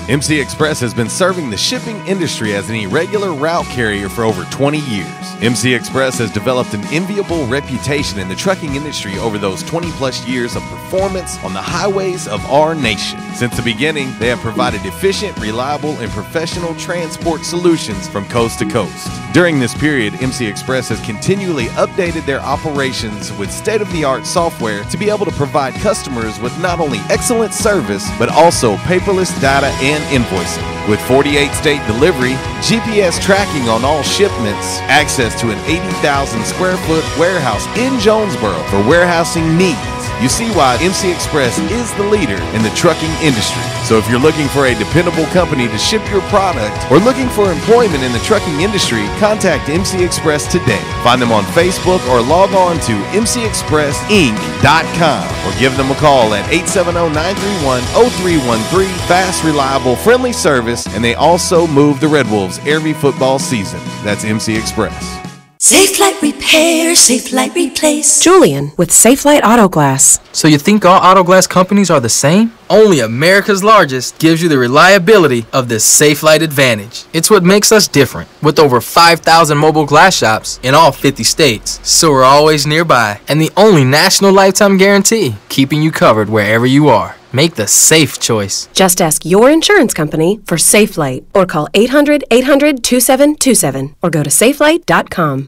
MC Express has been serving the shipping industry as an irregular route carrier for over 20 years. MC Express has developed an enviable reputation in the trucking industry over those 20-plus years of performance on the highways of our nation. Since the beginning, they have provided efficient, reliable, and professional transport solutions from coast to coast. During this period, MC Express has continually updated their operations with state-of-the-art software to be able to provide customers with not only excellent service, but also paperless data and invoicing. With 48-state delivery, GPS tracking on all shipments, access to an 80,000 square foot warehouse in Jonesboro for warehousing needs, you see why MC Express is the leader in the trucking industry. So if you're looking for a dependable company to ship your product or looking for employment in the trucking industry, contact MC Express today. Find them on Facebook or log on to mcexpressinc.com or give them a call at 870-931-0313. Fast, reliable, friendly service, and they also move the Red Wolves every football season. That's MC Express. Safe Light Repair, Safe Light Replace. Julian with Safe Light Auto Glass. So you think all auto glass companies are the same? Only America's largest gives you the reliability of this Safe Light advantage. It's what makes us different, with over 5,000 mobile glass shops in all 50 states. So we're always nearby, and the only national lifetime guarantee, keeping you covered wherever you are. Make the safe choice. Just ask your insurance company for Safe Light or call 800-800-2727 or go to safelight.com.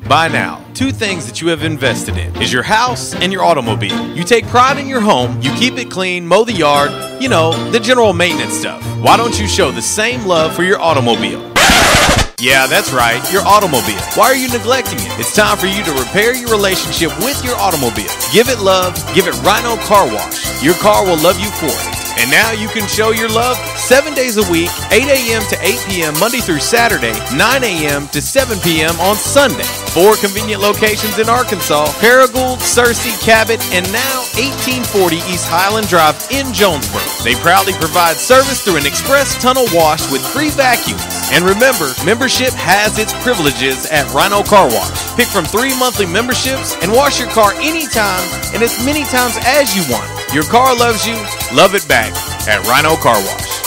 By now, two things that you have invested in is your house and your automobile. You take pride in your home, you keep it clean, mow the yard, you know, the general maintenance stuff. Why don't you show the same love for your automobile? Yeah, that's right, your automobile. Why are you neglecting it? It's time for you to repair your relationship with your automobile. Give it love, give it Rhino Car Wash. Your car will love you for it. And now you can show your love 7 days a week, 8 a.m. to 8 p.m. Monday through Saturday, 9 a.m. to 7 p.m. on Sunday. 4 convenient locations in Arkansas: Paragould, Searcy, Cabot, and now 1840 East Highland Drive in Jonesboro. They proudly provide service through an express tunnel wash with free vacuums. And remember, membership has its privileges at Rhino Car Wash. Pick from 3 monthly memberships and wash your car anytime and as many times as you want. Your car loves you, love it back at Rhino Car Wash.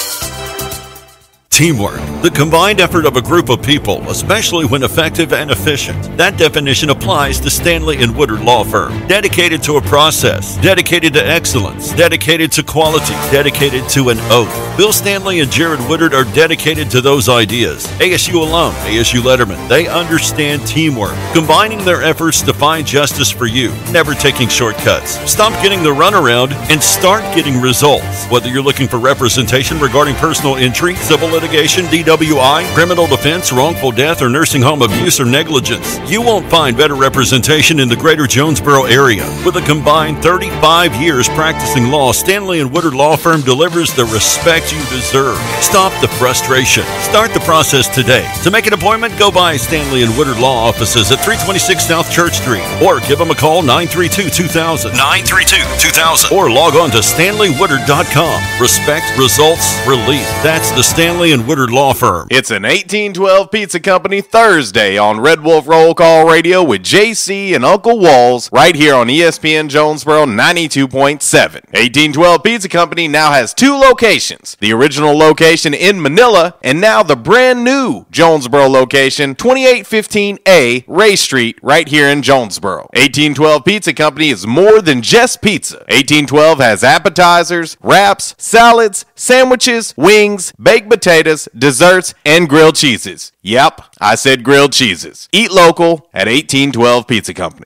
Teamwork, the combined effort of a group of people, especially when effective and efficient. That definition applies to Stanley & Woodard Law Firm. Dedicated to a process, dedicated to excellence, dedicated to quality, dedicated to an oath. Bill Stanley and Jared Woodard are dedicated to those ideas. ASU alum, ASU letterman, they understand teamwork, combining their efforts to find justice for you, never taking shortcuts. Stop getting the runaround and start getting results. Whether you're looking for representation regarding personal injury, civil litigation, DWI, criminal defense, wrongful death, or nursing home abuse or negligence, you won't find better representation in the greater Jonesboro area. With a combined 35 years practicing law, Stanley & Woodard Law Firm delivers the respect you deserve. Stop the frustration. Start the process today. To make an appointment, go by Stanley & Woodard Law Offices at 326 South Church Street, or give them a call, 932-2000. 932-2000. Or log on to stanleywoodard.com. Respect, results, relief. That's the Stanley & Woodard Law Firm. It's an 1812 Pizza Company Thursday on Red Wolf Roll Call Radio with JC and Uncle Walls right here on ESPN Jonesboro 92.7. 1812 Pizza Company now has 2 locations. The original location in Manila and now the brand new Jonesboro location, 2815A Ray Street right here in Jonesboro. 1812 Pizza Company is more than just pizza. 1812 has appetizers, wraps, salads, sandwiches, wings, baked potatoes, desserts, and grilled cheeses. Yep, I said grilled cheeses. Eat local at 1812 Pizza Company.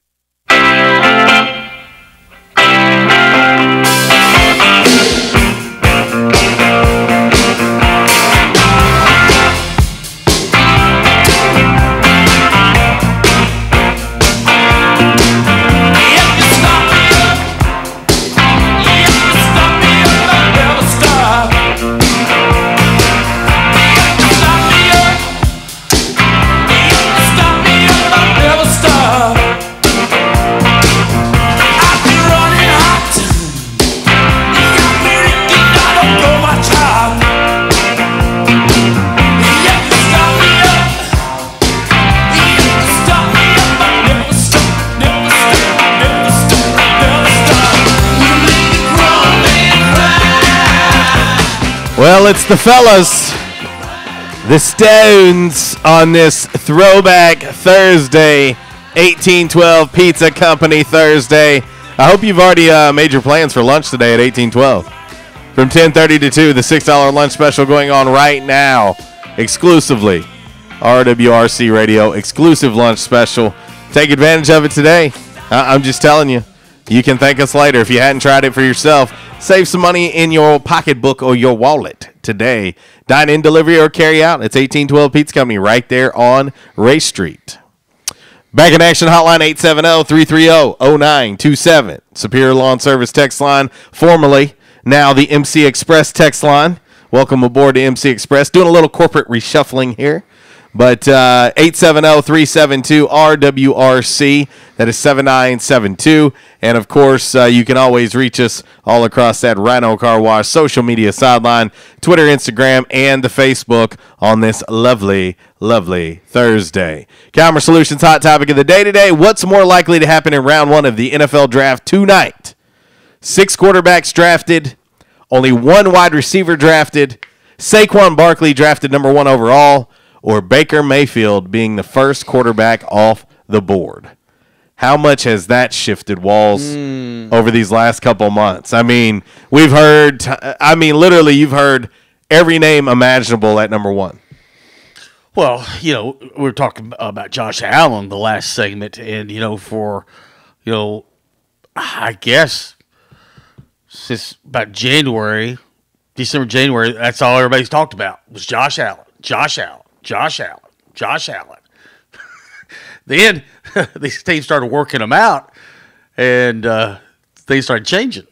Well, it's the fellas, the Stones, on this Throwback Thursday, 1812 Pizza Company Thursday. I hope you've already made your plans for lunch today at 1812. From 10:30 to 2, the $6 lunch special going on right now, exclusively. RWRC Radio exclusive lunch special. Take advantage of it today. I'm just telling you. You can thank us later if you hadn't tried it for yourself. Save some money in your pocketbook or your wallet today. Dine-in, delivery, or carry out. It's 1812 Pizza Company right there on Ray Street. Back in action hotline 870-330-0927. Superior Lawn Service text line, formerly now the MC Express text line. Welcome aboard to MC Express. Doing a little corporate reshuffling here. But 870-372-RWRC. That is 7972. And, of course, you can always reach us all across that Rhino Car Wash social media sideline, Twitter, Instagram, and the Facebook on this lovely, lovely Thursday. Calmer Solutions hot topic of the day today. What's more likely to happen in round one of the NFL draft tonight? 6 quarterbacks drafted, only 1 wide receiver drafted, Saquon Barkley drafted number 1 overall, or Baker Mayfield being the first quarterback off the board. How much has that shifted, Walls, over these last couple months? I mean, we've heard, literally you've heard every name imaginable at number 1. Well, we were talking about Josh Allen the last segment, and, I guess since about December, January, that's all everybody's talked about was Josh Allen. Then these teams started working them out, and things started changing.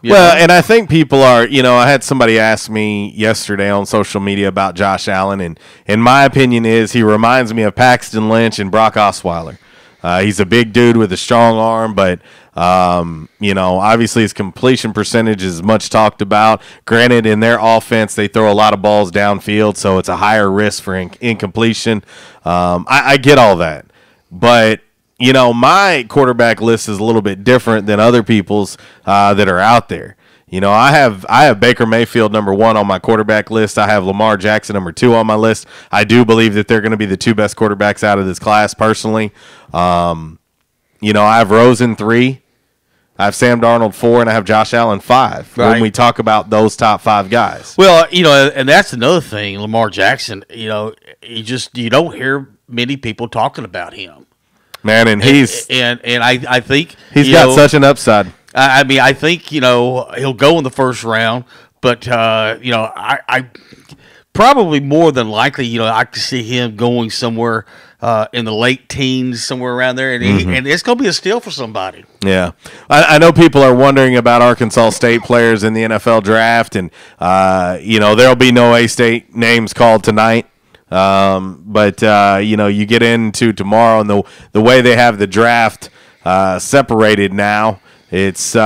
And I think people are, I had somebody ask me yesterday on social media about Josh Allen, and my opinion is he reminds me of Paxton Lynch and Brock Osweiler. He's a big dude with a strong arm, but obviously his completion percentage is much talked about. Granted, in their offense, they throw a lot of balls downfield, so it's a higher risk for incompletion. I get all that. But, my quarterback list is a little bit different than other people's that are out there. I have Baker Mayfield number 1 on my quarterback list. I have Lamar Jackson number 2 on my list. I do believe that they're going to be the 2 best quarterbacks out of this class personally. I have Rosen 3. I have Sam Darnold 4, and I have Josh Allen 5 when we talk about those top 5 guys. Well, and that's another thing, Lamar Jackson, you don't hear many people talking about him. Man, and he's I think he's got such an upside. I think he'll go in the first round, but I probably more than likely I could see him going somewhere in the late teens, somewhere around there, and it's going to be a steal for somebody. Yeah, I know people are wondering about Arkansas State players in the NFL draft, and there'll be no AState names called tonight. But you get into tomorrow, and the way they have the draft separated now, it's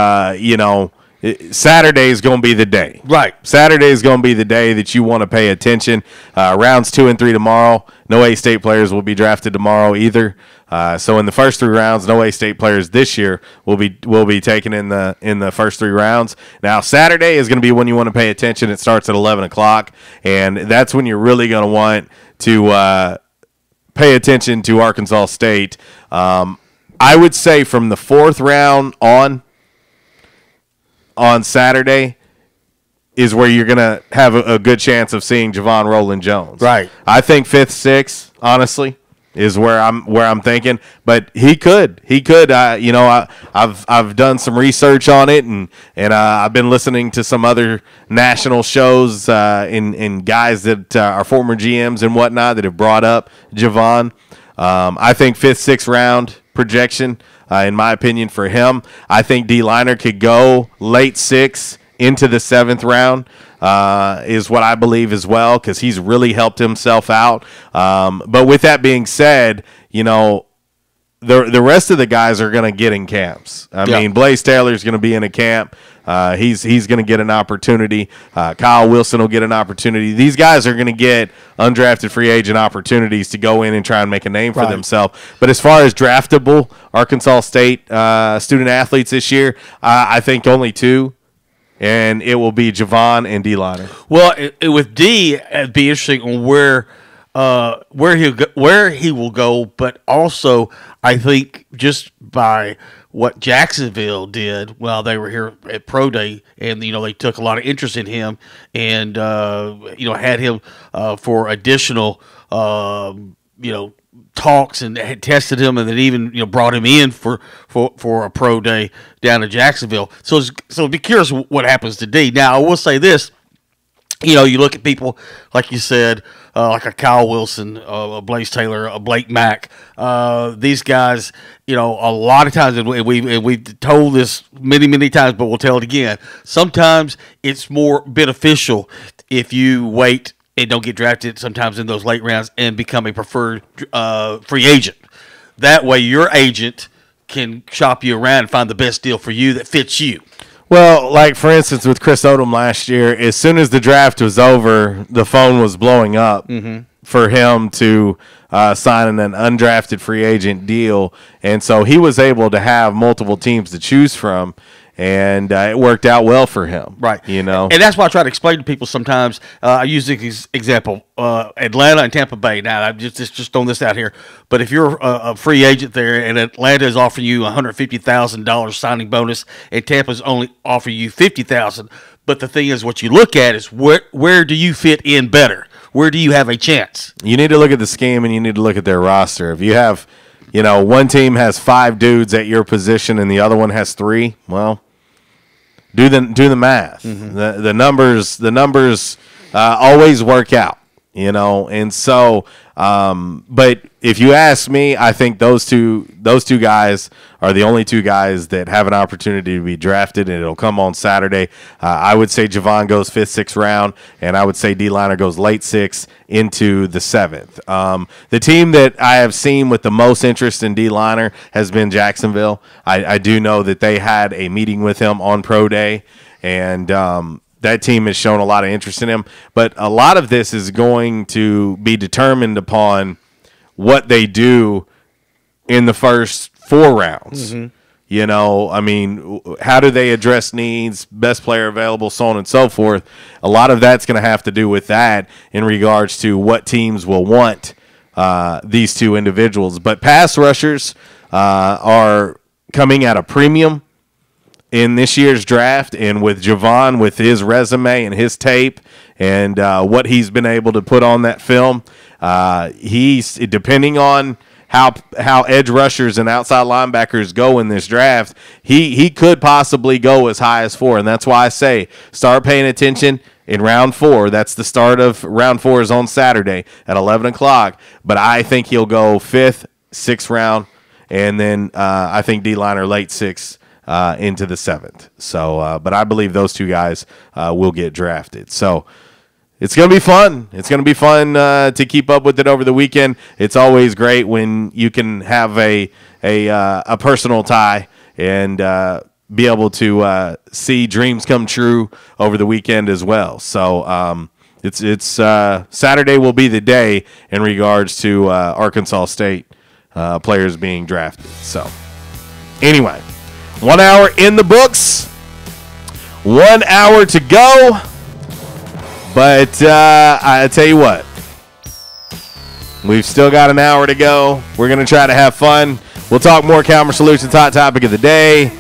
Saturday is going to be the day. Right. Saturday is going to be the day that you want to pay attention. Rounds 2 and 3 tomorrow. No AState players will be drafted tomorrow either. So in the first 3 rounds, no AState players this year will be taken in the first 3 rounds. Now Saturday is going to be when you want to pay attention. It starts at 11 o'clock, and that's when you're really going to want to pay attention to Arkansas State. I would say from the 4th round on Saturday is where you're going to have a good chance of seeing Javon Roland Jones. Right. I think 5th, 6th, honestly, is where I'm thinking. But he could. I've done some research on it, and I've been listening to some other national shows and guys that are former GMs and whatnot that have brought up Javon. I think 5th, 6th round projection, in my opinion, for him. I think D-Liner could go late 6th into the 7th round, is what I believe as well, because he's really helped himself out. But with that being said, the rest of the guys are going to get in camps. I mean, Blaze Taylor's going to be in a camp. He's going to get an opportunity. Kyle Wilson will get an opportunity. These guys are going to get undrafted free agent opportunities to go in and try and make a name for themselves. But as far as draftable Arkansas State student athletes this year, I think only 2. And it will be Javon and D-Liner. Well, with D, it'd be interesting on where he will go, but also I think just by what Jacksonville did while they were here at Pro Day, and they took a lot of interest in him, and had him for additional talks, and had tested him, and then even brought him in for a pro day down in Jacksonville. So be curious what happens to D. Now I will say this: You look at people, like you said, like a Kyle Wilson, a Blaze Taylor, a Blake Mack. These guys, a lot of times, and we've told this many, many times, but we'll tell it again. Sometimes it's more beneficial if you wait and don't get drafted sometimes in those late rounds and become a preferred free agent. That way your agent can shop you around and find the best deal for you that fits you. Well, like, for instance, with Chris Odom last year, as soon as the draft was over, the phone was blowing up for him to sign an undrafted free agent deal. And so he was able to have multiple teams to choose from, and it worked out well for him. Right. And that's why I try to explain to people sometimes. I use this example, Atlanta and Tampa Bay. Now, I'm just throwing this out here. But if you're a free agent there and Atlanta is offering you $150,000 signing bonus and Tampa's only offering you $50,000, but the thing is, what you look at is where do you fit in better? Where do you have a chance? You need to look at the scheme and you need to look at their roster. If you have one team has 5 dudes at your position and the other one has 3, well, do the math. The numbers always work out, and so but if you ask me, I think those two guys are the only 2 guys that have an opportunity to be drafted, and it'll come on Saturday. I would say Javon goes 5th, 6th round, and I would say D-Liner goes late 6th into the 7th. The team that I have seen with the most interest in D-Liner has been Jacksonville. I do know that they had a meeting with him on Pro Day, and that team has shown a lot of interest in him. But a lot of this is going to be determined upon what they do in the first 4 rounds. How do they address needs, best player available, so on and so forth. A lot of that's going to have to do with that in regards to what teams will want these 2 individuals. But pass rushers are coming at a premium in this year's draft, and with Javon, with his resume and his tape and what he's been able to put on that film, he's, depending on how edge rushers and outside linebackers go in this draft, he could possibly go as high as 4, and that's why I say start paying attention in round 4. That's the start of round 4 is on Saturday at 11 o'clock, but I think he'll go 5th, 6th round, and then I think D-Liner late 6th. Into the 7th. So, but I believe those 2 guys will get drafted. So it's going to be fun. It's going to be fun to keep up with it over the weekend. It's always great when you can have a personal tie and be able to see dreams come true over the weekend as well. So it's Saturday will be the day in regards to Arkansas State players being drafted. So anyway. 1 hour in the books, 1 hour to go, but I tell you what, we've still got an hour to go. We're going to try to have fun. We'll talk more Calmer Solutions hot topic of the day,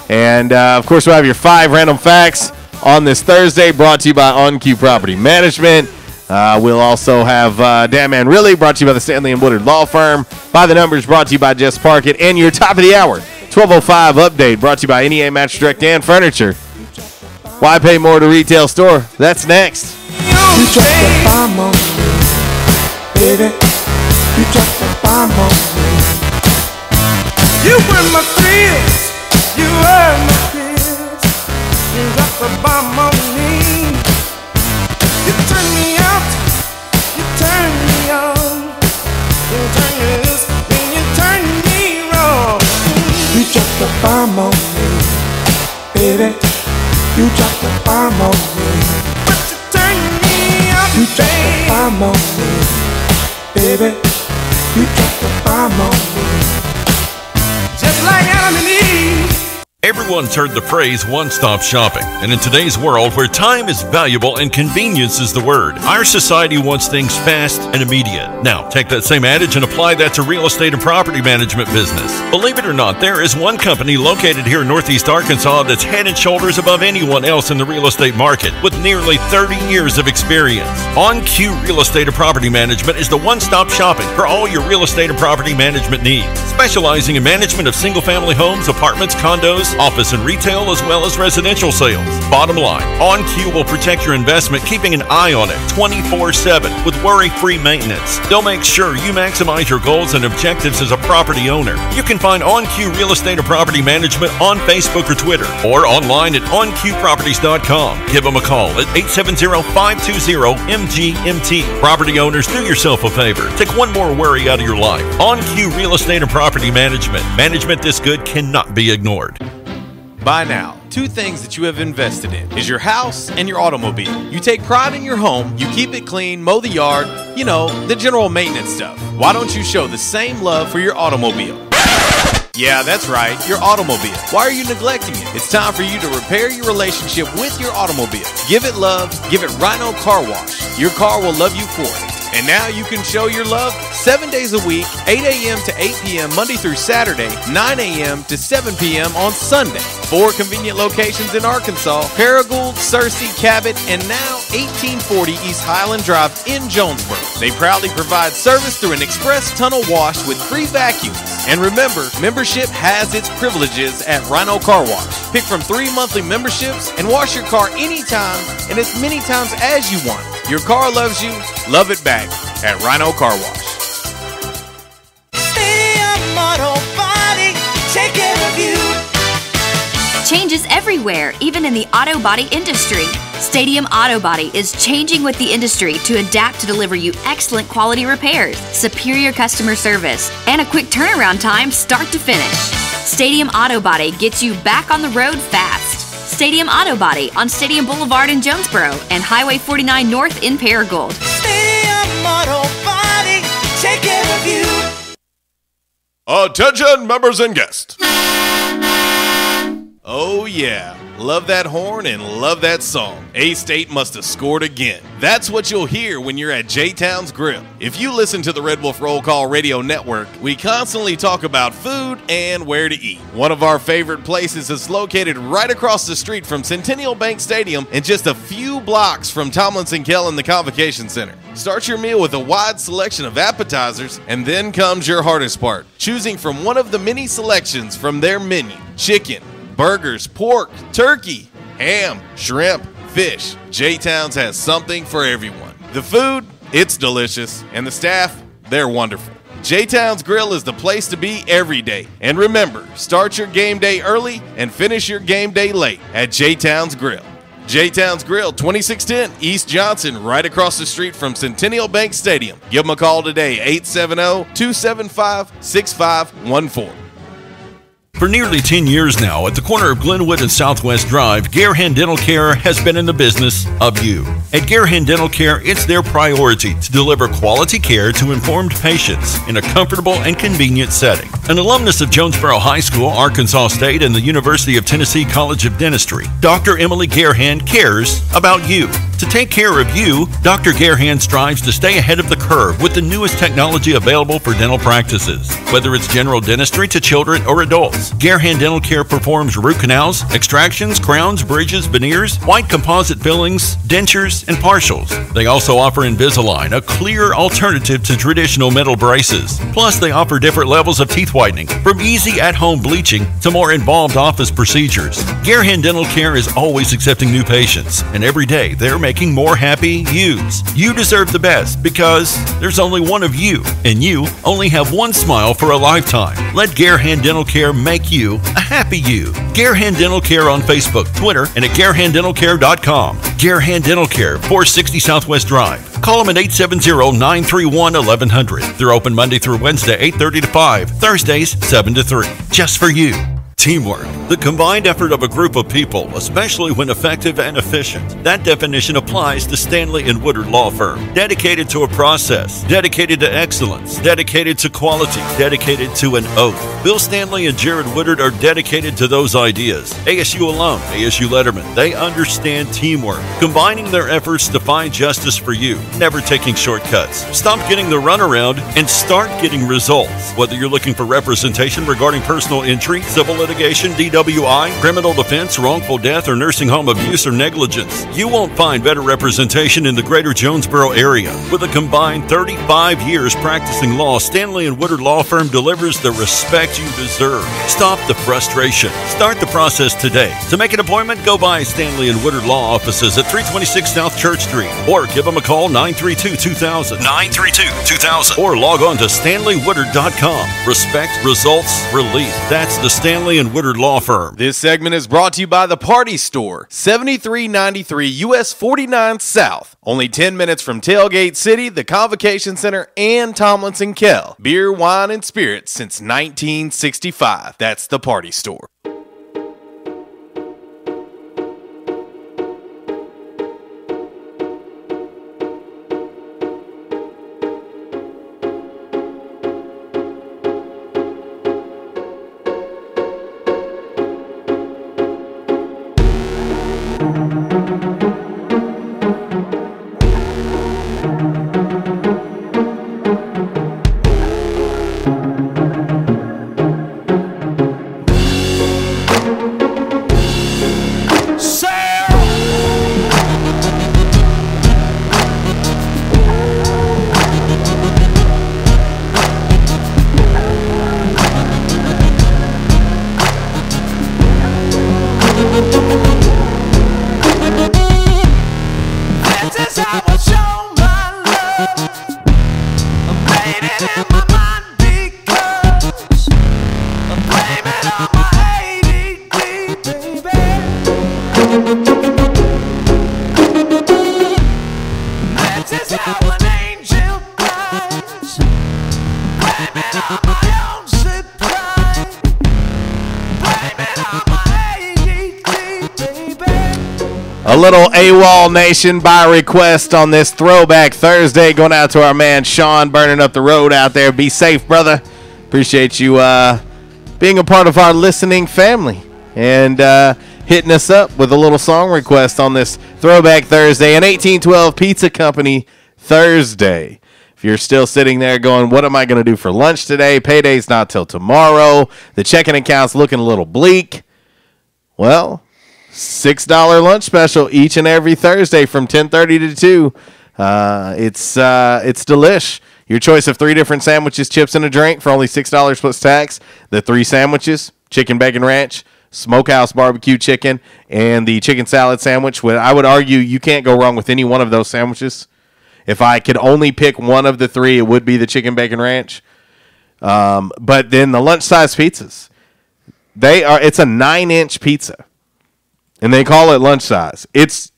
and of course we'll have your 5 random facts on this Thursday, brought to you by OnQ Property Management. We'll also have Dan Man Really, brought to you by the Stanley & Woodard Law Firm. By the Numbers, brought to you by Jess Parkett, and your top of the hour 12:05 update, brought to you by NEA Mattress Direct and Furniture. Why pay more to retail store? That's next. You drop the bomb on me, baby. You drop the bomb on me. You were my thrills. You were my thrills. You drop the bomb on me. You turn me out. You turn me on. You turn me loose. Then you turn me wrong. You drop the bomb on me, baby. You drop the bomb on me. But you turn me up, you drop the bomb on me, baby. You drop the bomb on me. Just like Adam and Eve. Everyone's heard the phrase one-stop shopping, and in today's world where time is valuable and convenience is the word, our society wants things fast and immediate. Now, take that same adage and apply that to real estate and property management business. Believe it or not, there is one company located here in Northeast Arkansas that's head and shoulders above anyone else in the real estate market with nearly 30 years of experience. OnQ Real Estate and Property Management is the one-stop shopping for all your real estate and property management needs, specializing in management of single-family homes, apartments, condos, office office and retail as well as residential sales. Bottom line, OnQ will protect your investment, keeping an eye on it 24/7 with worry-free maintenance. They'll make sure you maximize your goals and objectives as a property owner. You can find OnQ Real Estate and Property Management on Facebook or Twitter, or online at onqproperties.com. Give them a call at 870-520-MGMT. Property owners, do yourself a favor. Take one more worry out of your life. OnQ Real Estate and Property Management. Management this good cannot be ignored. By now, two things that you have invested in is your house and your automobile. You take pride in your home, you keep it clean, mow the yard, you know, the general maintenance stuff. Why don't you show the same love for your automobile? Yeah, that's right, your automobile. Why are you neglecting it? It's time for you to repair your relationship with your automobile. Give it love, give it Rhino Car Wash. Your car will love you for it. And now you can show your love 7 days a week, 8 a.m. to 8 p.m. Monday through Saturday, 9 a.m. to 7 p.m. on Sunday. 4 convenient locations in Arkansas: Paragould, Searcy, Cabot, and now 1840 East Highland Drive in Jonesboro. They proudly provide service through an express tunnel wash with free vacuums. And remember, membership has its privileges at Rhino Car Wash. Pick from 3 monthly memberships and wash your car anytime and as many times as you want. Your car loves you, love it back at Rhino Car Wash. Stadium Auto Body, take care of you. Changes everywhere, even in the auto body industry. Stadium Auto Body is changing with the industry to adapt to deliver you excellent quality repairs, superior customer service, and a quick turnaround time start to finish. Stadium Auto Body gets you back on the road fast. Stadium Auto Body on Stadium Boulevard in Jonesboro and Highway 49 North in Paragould. Stadium Auto Body, take care of you. Attention, members and guests. Oh yeah, love that horn and love that song. AState must have scored again. That's what you'll hear when you're at J-Town's Grill. If you listen to the Red Wolf Roll Call Radio Network, we constantly talk about food and where to eat. One of our favorite places is located right across the street from Centennial Bank Stadium and just a few blocks from Tomlinson Kell and the Convocation Center. Start your meal with a wide selection of appetizers, and then comes your hardest part, choosing from one of the many selections from their menu: chicken, burgers, pork, turkey, ham, shrimp, fish. J-Town's has something for everyone. The food, it's delicious, and the staff, they're wonderful. J-Town's Grill is the place to be every day. And remember, start your game day early and finish your game day late at J-Town's Grill. J-Town's Grill, 2610 East Johnson, right across the street from Centennial Bank Stadium. Give them a call today, 870-275-6514. For nearly 10 years now, at the corner of Glenwood and Southwest Drive, Garehan Dental Care has been in the business of you. At Garehan Dental Care, it's their priority to deliver quality care to informed patients in a comfortable and convenient setting. An alumnus of Jonesboro High School, Arkansas State, and the University of Tennessee College of Dentistry, Dr. Emily Garehan cares about you. To take care of you, Dr. Garehan strives to stay ahead of the curve with the newest technology available for dental practices. Whether it's general dentistry to children or adults, Garehan Dental Care performs root canals, extractions, crowns, bridges, veneers, white composite fillings, dentures, and partials. They also offer Invisalign, a clear alternative to traditional metal braces. Plus, they offer different levels of teeth whitening, from easy at-home bleaching to more involved office procedures. Garehan Dental Care is always accepting new patients, and every day they're making more happy yous. You deserve the best because there's only one of you, and you only have one smile for a lifetime. Let Garehan Dental Care make you a happy you. Garehan Dental Care on Facebook, Twitter, and at GarehanDentalCare.com. Garehan Dental Care, 460 Southwest Drive. Call them at 870-931-1100. They're open Monday through Wednesday, 8:30 to 5, Thursdays, 7 to 3. Just for you. Teamwork, the combined effort of a group of people, especially when effective and efficient. That definition applies to Stanley & Woodard Law Firm. Dedicated to a process, dedicated to excellence, dedicated to quality, dedicated to an oath. Bill Stanley and Jared Woodard are dedicated to those ideas. ASU alum, ASU letterman, they understand teamwork, combining their efforts to find justice for you, never taking shortcuts. Stop getting the runaround and start getting results. Whether you're looking for representation regarding personal injury, civil litigation, litigation, DWI, criminal defense, wrongful death, or nursing home abuse or negligence. You won't find better representation in the greater Jonesboro area. With a combined 35 years practicing law, Stanley & Woodard Law Firm delivers the respect you deserve. Stop the frustration. Start the process today. To make an appointment, go by Stanley & Woodard Law Offices at 326 South Church Street, or give them a call 932-2000. 932-2000. Or log on to StanleyWoodard.com. Respect, results, relief. That's the Stanley & Woodard Law Firm. This segment is brought to you by The Party Store, 7393 US 49 South. Only 10 minutes from Tailgate City, the Convocation Center, and Tomlinson Kell. Beer, wine, and spirits since 1965. That's The Party Store. A little AWOL Nation by request on this Throwback Thursday. Going out to our man Sean burning up the road out there. Be safe, brother. Appreciate you being a part of our listening family and hitting us up with a little song request on this Throwback Thursday, an 1812 Pizza Company Thursday. If you're still sitting there going, what am I going to do for lunch today? Payday's not till tomorrow. The checking account's looking a little bleak. Well, $6 lunch special each and every Thursday from 10:30 to 2. It's delish. Your choice of 3 different sandwiches, chips, and a drink for only $6 plus tax. The 3 sandwiches, chicken bacon ranch, smokehouse barbecue chicken, and the chicken salad sandwich. I would argue you can't go wrong with any one of those sandwiches. If I could only pick one of the 3, it would be the chicken bacon ranch. But then the lunch size pizzas, it's a 9-inch pizza. And they call it lunch size. It's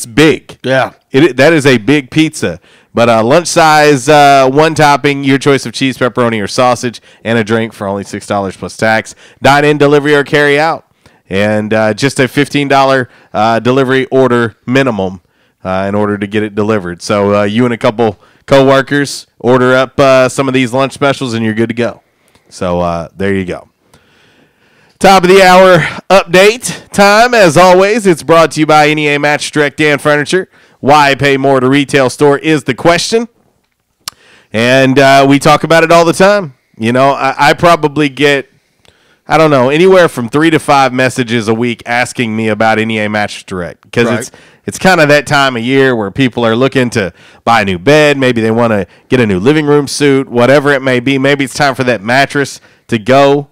big. Yeah. That is a big pizza. But lunch size, 1 topping, your choice of cheese, pepperoni, or sausage, and a drink for only $6 plus tax. Dine-in, delivery, or carry out. And just a $15 delivery order minimum in order to get it delivered. So you and a couple co-workers order up some of these lunch specials, and you're good to go. So there you go. Top of the hour update time. As always, it's brought to you by NEA Match Direct and Furniture. Why pay more to retail store is the question. And we talk about it all the time. You know, I probably get, I don't know, anywhere from 3 to 5 messages a week asking me about NEA Match Direct. Because it's kind of that time of year where people are looking to buy a new bed. Maybe they want to get a new living room suite, whatever it may be. Maybe it's time for that mattress to go.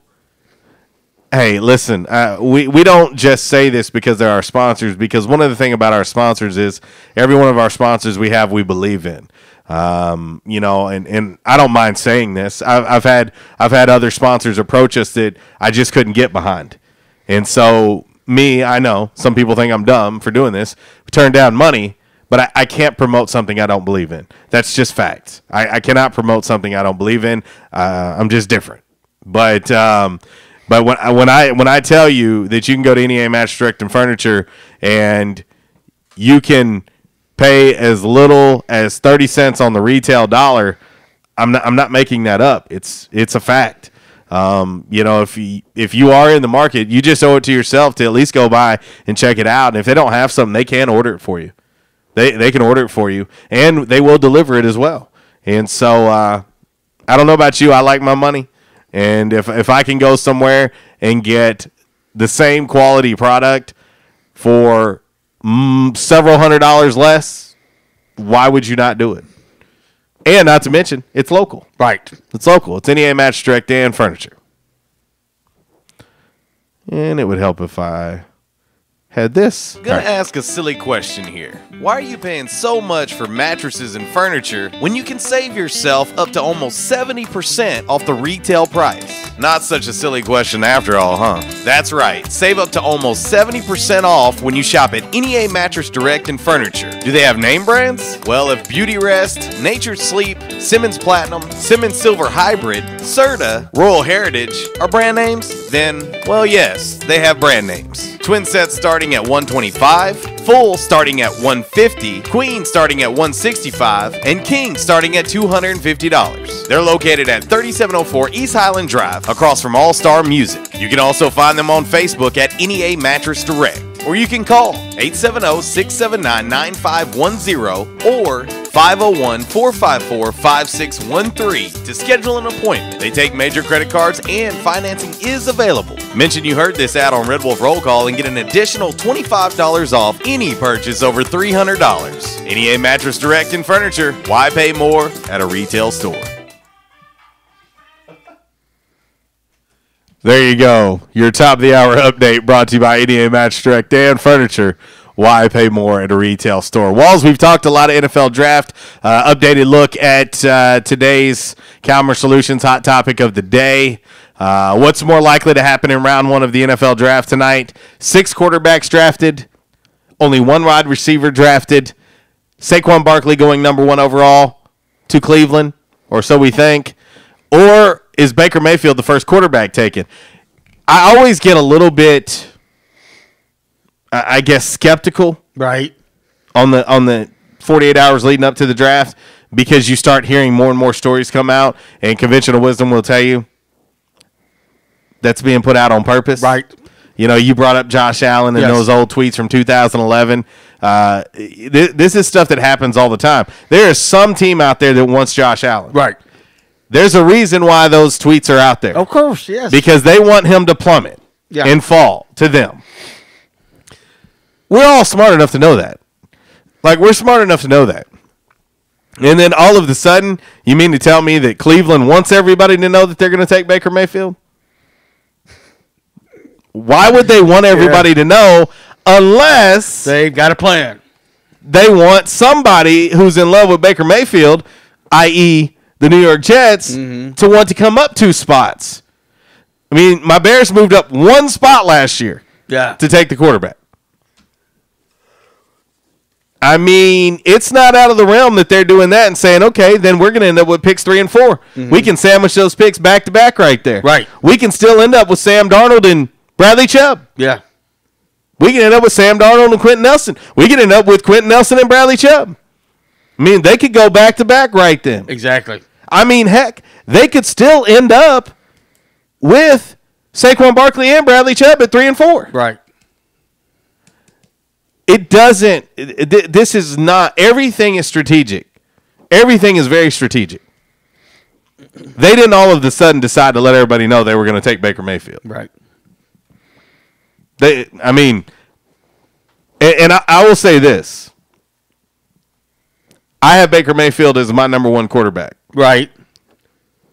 Hey, listen, we don't just say this because they're our sponsors, because one of the things about our sponsors is every one of our sponsors we believe in. You know, and I don't mind saying this. I've had other sponsors approach us that I just couldn't get behind. And so I know some people think I'm dumb for doing this, turn down money, but I can't promote something I don't believe in. That's just facts. I cannot promote something I don't believe in. I'm just different. But when I tell you that you can go to NEA Match Direct and Furniture and you can pay as little as 30 cents on the retail dollar, I'm not making that up. It's a fact. You know, if you are in the market, you just owe it to yourself to at least go by and check it out. And if they don't have something, they can order it for you. They can order it for you, and they will deliver it as well. And so I don't know about you. I like my money. And if I can go somewhere and get the same quality product for several $100s less, why would you not do it? And not to mention, it's local. Right. It's local. It's NEA Mattress Direct and Furniture. And it would help if I had this. I'm gonna ask a silly question here. Why are you paying so much for mattresses and furniture when you can save yourself up to almost 70% off the retail price? Not such a silly question after all, huh? That's right. Save up to almost 70% off when you shop at NEA Mattress Direct and Furniture. Do they have name brands? Well, if Beauty Rest, Nature's Sleep, Simmons Platinum, Simmons Silver Hybrid, Serta, Royal Heritage are brand names, then, well, yes, they have brand names. Twin sets starting at $125, full starting at $150, queen starting at $165, and king starting at $250. They're located at 3704 East Highland Drive, across from All Star Music. You can also find them on Facebook at NEA Mattress Direct, or you can call 870-679-9510 or 501-454-5613 to schedule an appointment. They take major credit cards and financing is available. Mention you heard this ad on Red Wolf Roll Call and get an additional $25 off any purchase over $300. NEA Mattress Direct and Furniture. Why pay more at a retail store? There you go. Your top of the hour update brought to you by NEA Mattress Direct and Furniture. Why pay more at a retail store? Walls, we've talked a lot of NFL draft. Updated look at today's Calmer Solutions hot topic of the day. What's more likely to happen in round one of the NFL draft tonight? 6 quarterbacks drafted. Only 1 wide receiver drafted. Saquon Barkley going number 1 overall to Cleveland, or so we think. Or is Baker Mayfield the first quarterback taken? I always get a little bit, I guess, skeptical, right, on the 48 hours leading up to the draft, because you start hearing more and more stories come out, and conventional wisdom will tell you that's being put out on purpose. Right. You know, you brought up Josh Allen and those old tweets from 2011. This is stuff that happens all the time. There is some team out there that wants Josh Allen. Right. There's a reason why those tweets are out there. Of course, yes. Because they want him to plummet and fall to them. We're all smart enough to know that. Like, we're smart enough to know that. And then all of a sudden, you mean to tell me that Cleveland wants everybody to know that they're going to take Baker Mayfield? Why would they want everybody to know unless they've got a plan? They want somebody who's in love with Baker Mayfield, i.e., the New York Jets, to want to come up 2 spots. I mean, my Bears moved up 1 spot last year to take the quarterback. I mean, it's not out of the realm that they're doing that and saying, okay, then we're going to end up with picks 3 and 4. We can sandwich those picks back to back right there. Right. We can still end up with Sam Darnold and Bradley Chubb. Yeah. We can end up with Sam Darnold and Quentin Nelson. We can end up with Quentin Nelson and Bradley Chubb. I mean, they could go back to back right then. Exactly. I mean, heck, they could still end up with Saquon Barkley and Bradley Chubb at 3 and 4. Right. It doesn't. This is not. Everything is strategic. Everything is very strategic. They didn't all of a sudden decide to let everybody know they were going to take Baker Mayfield. Right. I mean, and I will say this. I have Baker Mayfield as my number 1 quarterback. Right.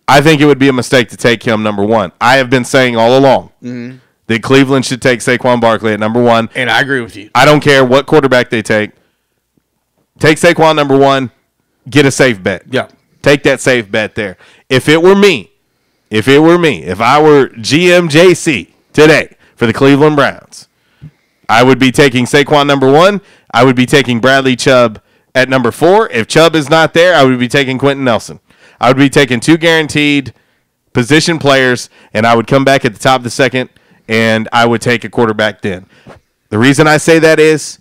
I think it would be a mistake to take him number 1. I have been saying all along that Cleveland should take Saquon Barkley at number 1. And I agree with you. I don't care what quarterback they take. Take Saquon number 1. Get a safe bet. Yeah. Take that safe bet there. If I were GM JC today for the Cleveland Browns, I would be taking Saquon number 1. I would be taking Bradley Chubb at number 4. If Chubb is not there, I would be taking Quentin Nelson. I would be taking 2 guaranteed position players, and I would come back at the top of the second, and I would take a quarterback then. The reason I say that is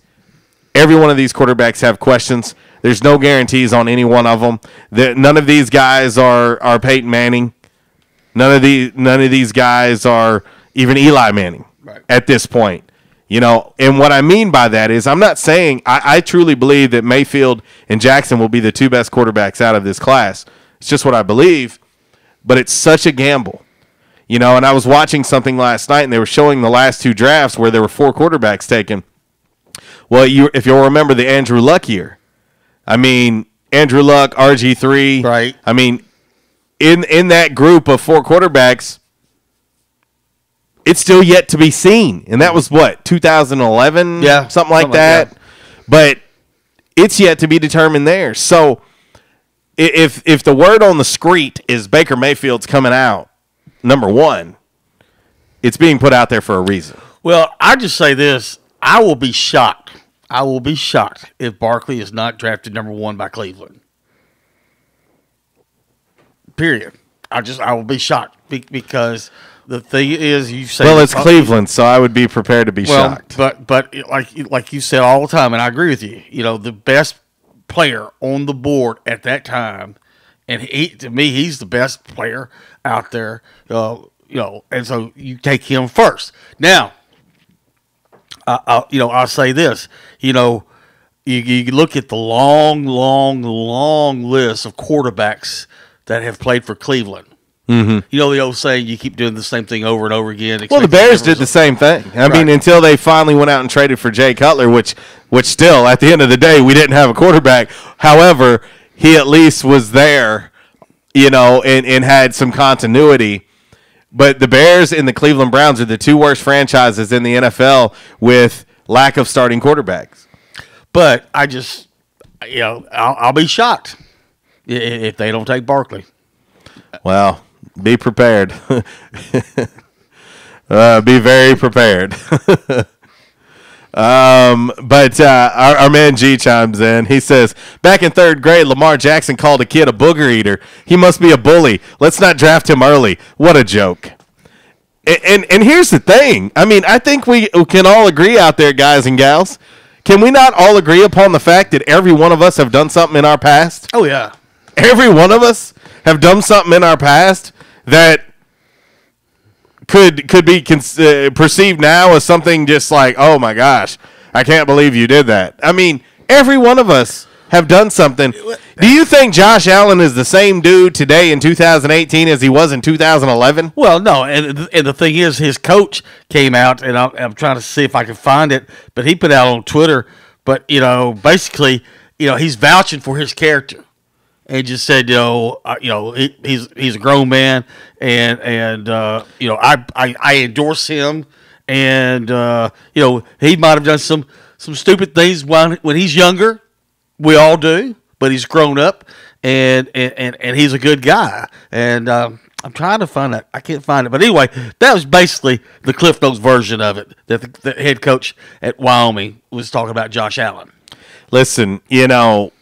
every one of these quarterbacks have questions. There's no guarantees on any one of them. None of these guys are Peyton Manning. None of these guys are even Eli Manning at this point. You know, and what I mean by that is I'm not saying I truly believe that Mayfield and Jackson will be the 2 best quarterbacks out of this class. It's just what I believe, but it's such a gamble. You know, and I was watching something last night, and they were showing the last 2 drafts where there were 4 quarterbacks taken. Well, if you'll remember the Andrew Luck year, I mean, Andrew Luck, RG3. Right. I mean, in that group of 4 quarterbacks, it's still yet to be seen. And that was what, 2011? Yeah. Something like that. But it's yet to be determined there. So if the word on the street is Baker Mayfield's coming out, number 1, it's being put out there for a reason. Well, I just say this. I will be shocked. I will be shocked if Barkley is not drafted number 1 by Cleveland. Period. I will be shocked because the thing is, you say. Well, it's Cleveland, so I would be prepared to be shocked. But like you said all the time, and I agree with you. You know, the best player on the board at that time, and to me, he's the best player out there. You know, and so you take him first. Now, I'll say this. You know, you look at the long list of quarterbacks that have played for Cleveland. Mm-hmm. You know the old saying, you keep doing the same thing over and over again. Well, the Bears did the same thing. I mean, until they finally went out and traded for Jay Cutler, which still, at the end of the day, we didn't have a quarterback. However, he at least was there, you know, and had some continuity. But the Bears and the Cleveland Browns are the 2 worst franchises in the NFL with lack of starting quarterbacks. But I just, you know, I'll be shocked if they don't take Barkley. Well, be prepared. Be very prepared. But our man G chimes in. He says, back in 3rd grade, Lamar Jackson called a kid a booger eater. He must be a bully. Let's not draft him early. What a joke. And here's the thing. I mean, I think we can all agree out there, guys and gals. Can we not all agree upon the fact that every one of us have done something in our past? Oh, yeah. Every one of us have done something in our past that could be perceived now as something just like, oh my gosh, I can't believe you did that. I mean, every one of us have done something. Do you think Josh Allen is the same dude today in 2018 as he was in 2011? Well, no, and the thing is, his coach came out, and I'm trying to see if I can find it, but he put out on Twitter, but, you know, basically, you know, he's vouching for his character. And just said, he's a grown man, and I endorse him, and he might have done some stupid things when he's younger. We all do, but he's grown up, and he's a good guy. And I'm trying to find that. I can't find it, but anyway, that was basically the Cliff Notes version of it that the head coach at Wyoming was talking about Josh Allen. Listen, you know.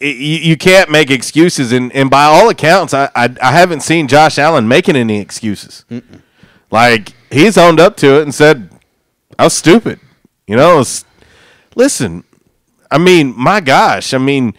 You can't make excuses, and by all accounts, I haven't seen Josh Allen making any excuses. Mm-mm. Like, he's owned up to it and said, I was stupid. You know, listen, I mean, my gosh, I mean,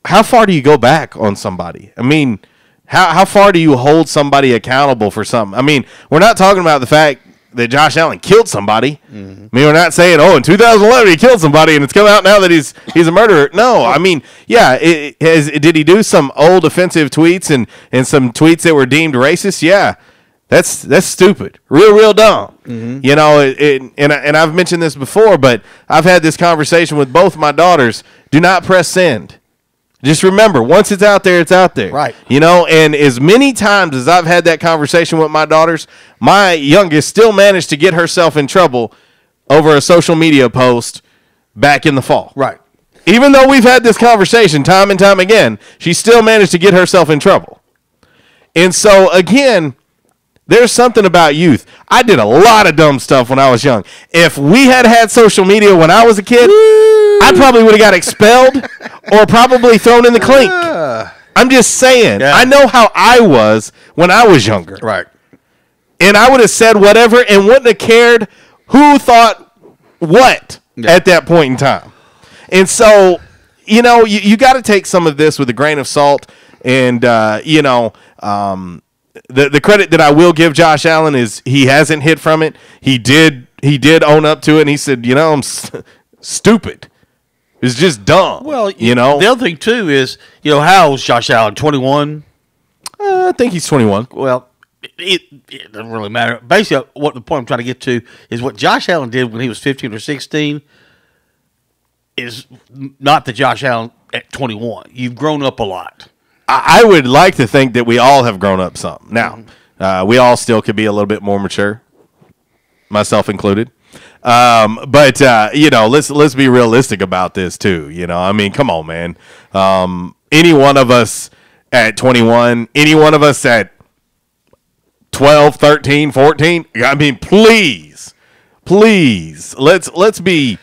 how far do you go back on somebody? I mean, how far do you hold somebody accountable for something? I mean, we're not talking about the fact that Josh Allen killed somebody. Mm-hmm. I mean, we're not saying, in 2011 he killed somebody and it's come out now that he's a murderer. No, I mean, yeah, did he do some old offensive tweets and some tweets that were deemed racist? Yeah, that's stupid, real dumb. Mm-hmm. You know, and I've mentioned this before, but I've had this conversation with both my daughters. Do not press send. Just remember, once it's out there, it's out there. Right. You know, and as many times as I've had that conversation with my daughters, my youngest still managed to get herself in trouble over a social media post back in the fall. Right. Even though we've had this conversation time and time again, she still managed to get herself in trouble. And so, again, there's something about youth. I did a lot of dumb stuff when I was young. If we had social media when I was a kid, I probably would have got expelled or probably thrown in the clink. I'm just saying. Yeah. I know how I was when I was younger. Right. And I would have said whatever and wouldn't have cared who thought what at that point in time. And so, you know, you got to take some of this with a grain of salt. And, the credit that I will give Josh Allen is he hasn't hid from it. He did own up to it, and he said, I'm stupid. It's just dumb. Well, the other thing, too, is, how old is Josh Allen? 21? I think he's 21. Well, it doesn't really matter. Basically, what the point I'm trying to get to is what Josh Allen did when he was 15 or 16 is not the Josh Allen at 21. You've grown up a lot. I would like to think that we all have grown up some. Now, we all still could be a little bit more mature, myself included. But let's be realistic about this too. I mean, come on, man. Any one of us at 21, any one of us at 12, 13, 14. I mean, please, let's be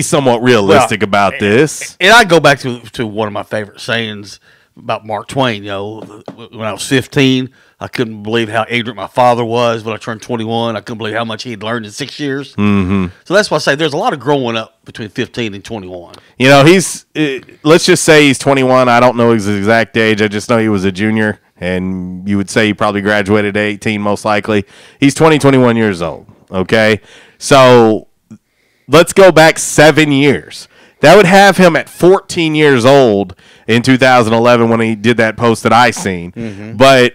somewhat realistic about this. And I go back to one of my favorite sayings about Mark Twain. When I was 15, I couldn't believe how ignorant my father was. When I turned 21, I couldn't believe how much he'd learned in 6 years. Mm-hmm. So that's why I say there's a lot of growing up between 15 and 21. Let's just say he's 21. I don't know his exact age. I just know he was a junior, and you would say he probably graduated at 18 most likely. He's 21 years old, okay? So let's go back 7 years. That would have him at 14 years old in 2011 when he did that post that I seen. Mm-hmm. But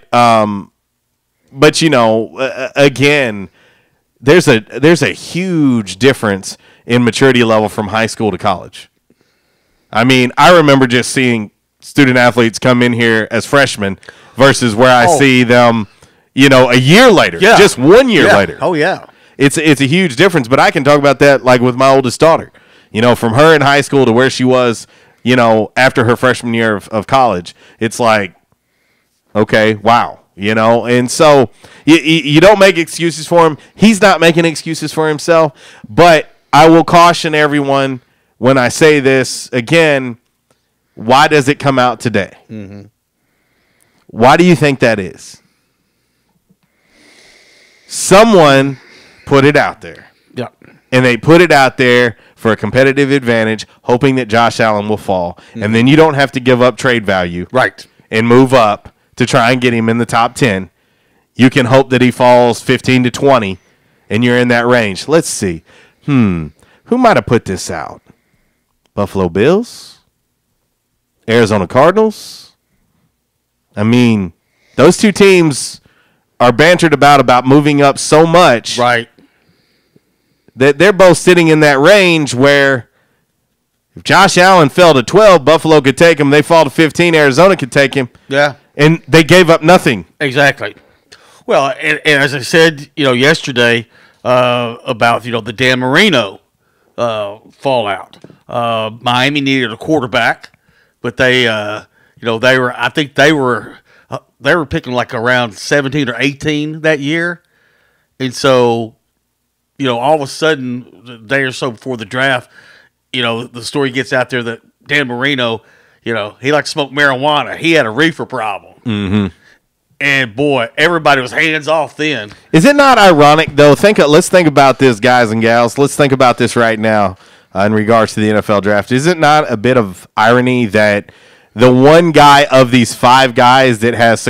again, there's a huge difference in maturity level from high school to college. I mean, I remember just seeing student athletes come in here as freshmen versus where I see them, a year later, just 1 year later. Oh yeah, it's a huge difference. But I can talk about that like with my oldest daughter. From her in high school to where she was, after her freshman year of college, it's like, okay, wow, and so you don't make excuses for him. He's not making excuses for himself, but I will caution everyone when I say this again, why does it come out today? Mm-hmm. Why do you think that is? Someone put it out there. Yeah. And they put it out there for a competitive advantage, hoping that Josh Allen will fall. Mm-hmm. And then you don't have to give up trade value. Right. And move up to try and get him in the top 10. You can hope that he falls 15 to 20, and you're in that range. Let's see. Who might have put this out? Buffalo Bills? Arizona Cardinals? I mean, those two teams are bantered about moving up so much. Right. That they're both sitting in that range where if Josh Allen fell to 12, Buffalo could take him. They fall to 15, Arizona could take him. Yeah. And they gave up nothing. Exactly. Well, and as I said, yesterday about, the Dan Marino fallout. Miami needed a quarterback, but they were picking like around 17 or 18 that year. And so, all of a sudden, the day or so before the draft, the story gets out there that Dan Marino, he liked to smoke marijuana. He had a reefer problem. Mm-hmm. And, boy, everybody was hands off then. Is it not ironic, though? Let's think about this, guys and gals. Let's think about this right now in regards to the NFL draft. Is it not a bit of irony that the one guy of these five guys that has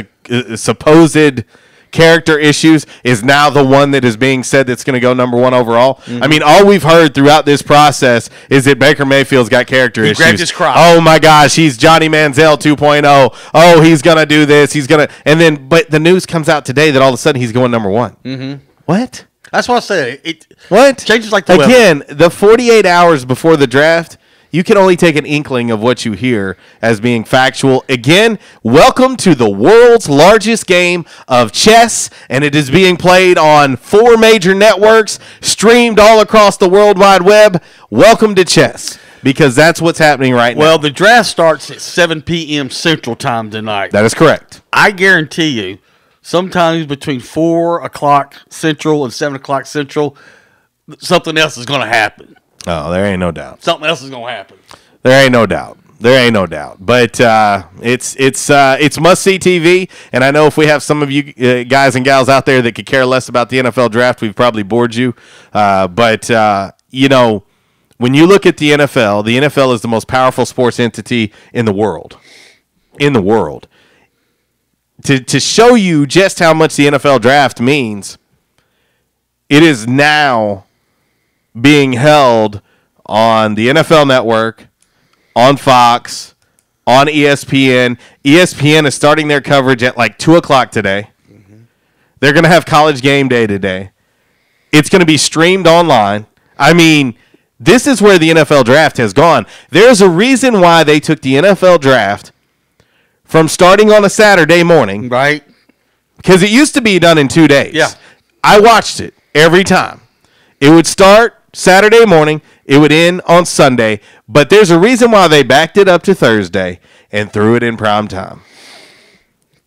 supposed character issues is now the one that is being said that's going to go number one overall? Mm-hmm. I mean, all we've heard throughout this process is that Baker Mayfield's got character issues. He grabbed his crotch. Oh my gosh, he's Johnny Manziel 2.0. Oh, he's going to do this. But the news comes out today that all of a sudden he's going number one. Mm-hmm. What? That's what I say. What? Changes like the Again, the 48 hours before the draft, you can only take an inkling of what you hear as being factual. Again, welcome to the world's largest game of chess, and it is being played on 4 major networks, streamed all across the World Wide Web. Welcome to chess, because that's what's happening right now. Well, the draft starts at 7 p.m. Central Time tonight. That is correct. I guarantee you, sometimes between 4 o'clock Central and 7 o'clock Central, something else is going to happen. Oh, there ain't no doubt. Something else is going to happen. There ain't no doubt. But it's must-see TV, and I know if we have some of you guys and gals out there that could care less about the NFL draft, we've probably bored you. But when you look at the NFL is the most powerful sports entity in the world. To show you just how much the NFL draft means, it is now being held on the NFL Network, on Fox, on ESPN. ESPN is starting their coverage at like 2 o'clock today. They're going to have College Game Day today. It's going to be streamed online. I mean, this is where the NFL draft has gone. There's a reason why they took the NFL draft from starting on a Saturday morning. Right. Because it used to be done in 2 days. Yeah. I watched it every time. It would start Saturday morning. It would end on Sunday. But there's a reason why they backed it up to Thursday and threw it in prime time.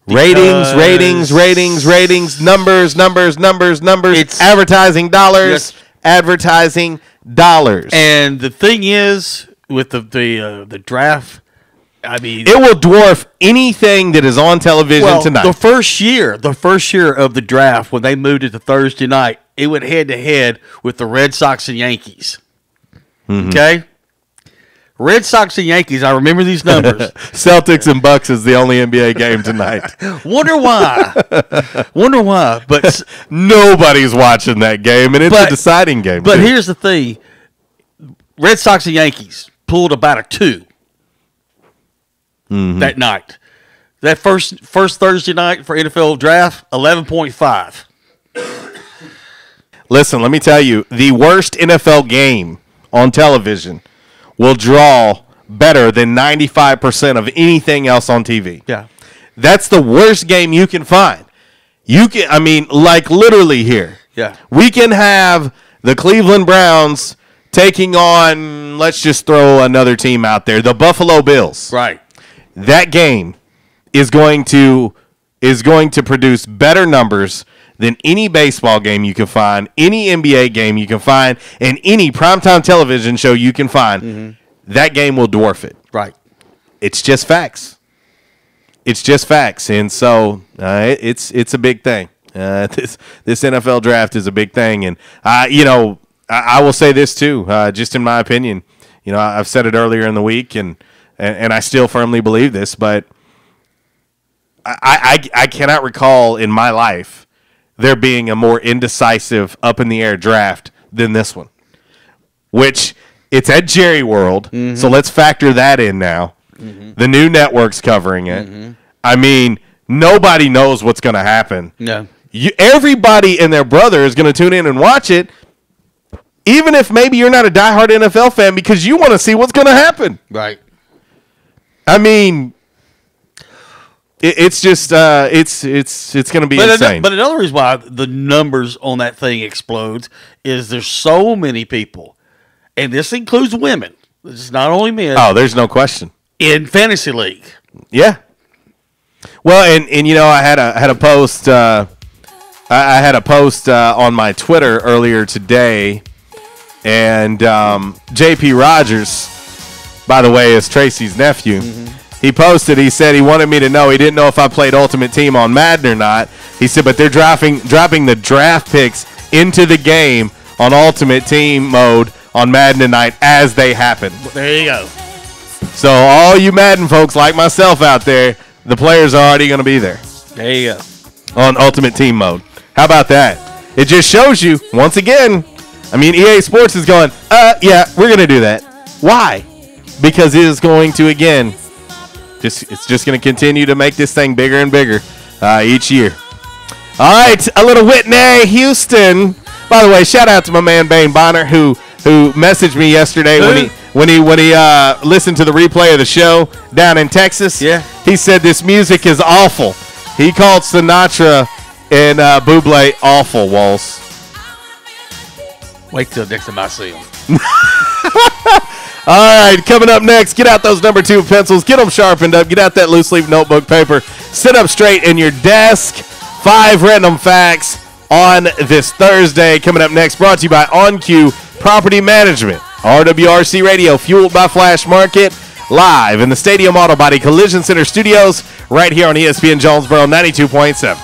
Ratings, numbers, It's advertising dollars, advertising dollars. And the thing is, with the draft, I mean, it will dwarf anything that is on television tonight. The first year of the draft, when they moved it to Thursday night, it went head to head with the Red Sox and Yankees. Mm-hmm. Okay? Red Sox and Yankees, I remember these numbers. Celtics and Bucks is the only NBA game tonight. Wonder why. But nobody's watching that game, and it's a deciding game. But here's the thing. Red Sox and Yankees pulled about a 2 that night. That first Thursday night for NFL draft, 11.5. Listen, let me tell you, the worst NFL game on television will draw better than 95% of anything else on TV. Yeah. That's the worst game you can find. Like literally here. Yeah. We can have the Cleveland Browns taking on, let's just throw another team out there, the Buffalo Bills. Right. That game is going to produce better numbers than any baseball game you can find, any NBA game you can find, and any primetime television show you can find. Mm-hmm. That game will dwarf it. Right. It's just facts. And so it's a big thing. This NFL draft is a big thing, and I will say this too, just in my opinion. I've said it earlier in the week, and I still firmly believe this, but I cannot recall in my life there being a more indecisive, up-in-the-air draft than this one, which it's at Jerry World, so let's factor that in now. Mm-hmm. The new network's covering it. Mm-hmm. I mean, nobody knows what's going to happen. No. Everybody and their brother is going to tune in and watch it, even if maybe you're not a diehard NFL fan, because you want to see what's going to happen. Right. I mean, it's just it's going to be insane. But another reason why the numbers on that thing explodes is there's so many people, and this includes women. It's not only men. Oh, there's no question. In fantasy league. Yeah. Well, and I had a post. I had a post on my Twitter earlier today, and J.P. Rogers, by the way, is Tracy's nephew. Mm-hmm. He posted, he said he wanted me to know. He didn't know if I played Ultimate Team on Madden or not. He said, but they're dropping the draft picks into the game on Ultimate Team mode on Madden tonight as they happen. There you go. So all you Madden folks like myself out there, the players are already going to be there. There you go. On Ultimate Team mode. How about that? It just shows you, once again, EA Sports is going, yeah, we're going to do that. Why? Because it is going to, again, it's just going to continue to make this thing bigger and bigger each year. All right, a little Whitney Houston. By the way, shout out to my man Bane Bonner who messaged me yesterday when he listened to the replay of the show down in Texas. Yeah, he said this music is awful. He called Sinatra and Bublé awful. Walls. Wait till next time I see him. All right, coming up next, get out those number 2 pencils, get them sharpened up, get out that loose leaf notebook paper, sit up straight in your desk. 5 random facts on this Thursday. Coming up next, brought to you by OnQ Property Management. RWRC Radio, fueled by Flash Market, live in the Stadium Auto Body Collision Center studios, right here on ESPN Jonesboro 92.7.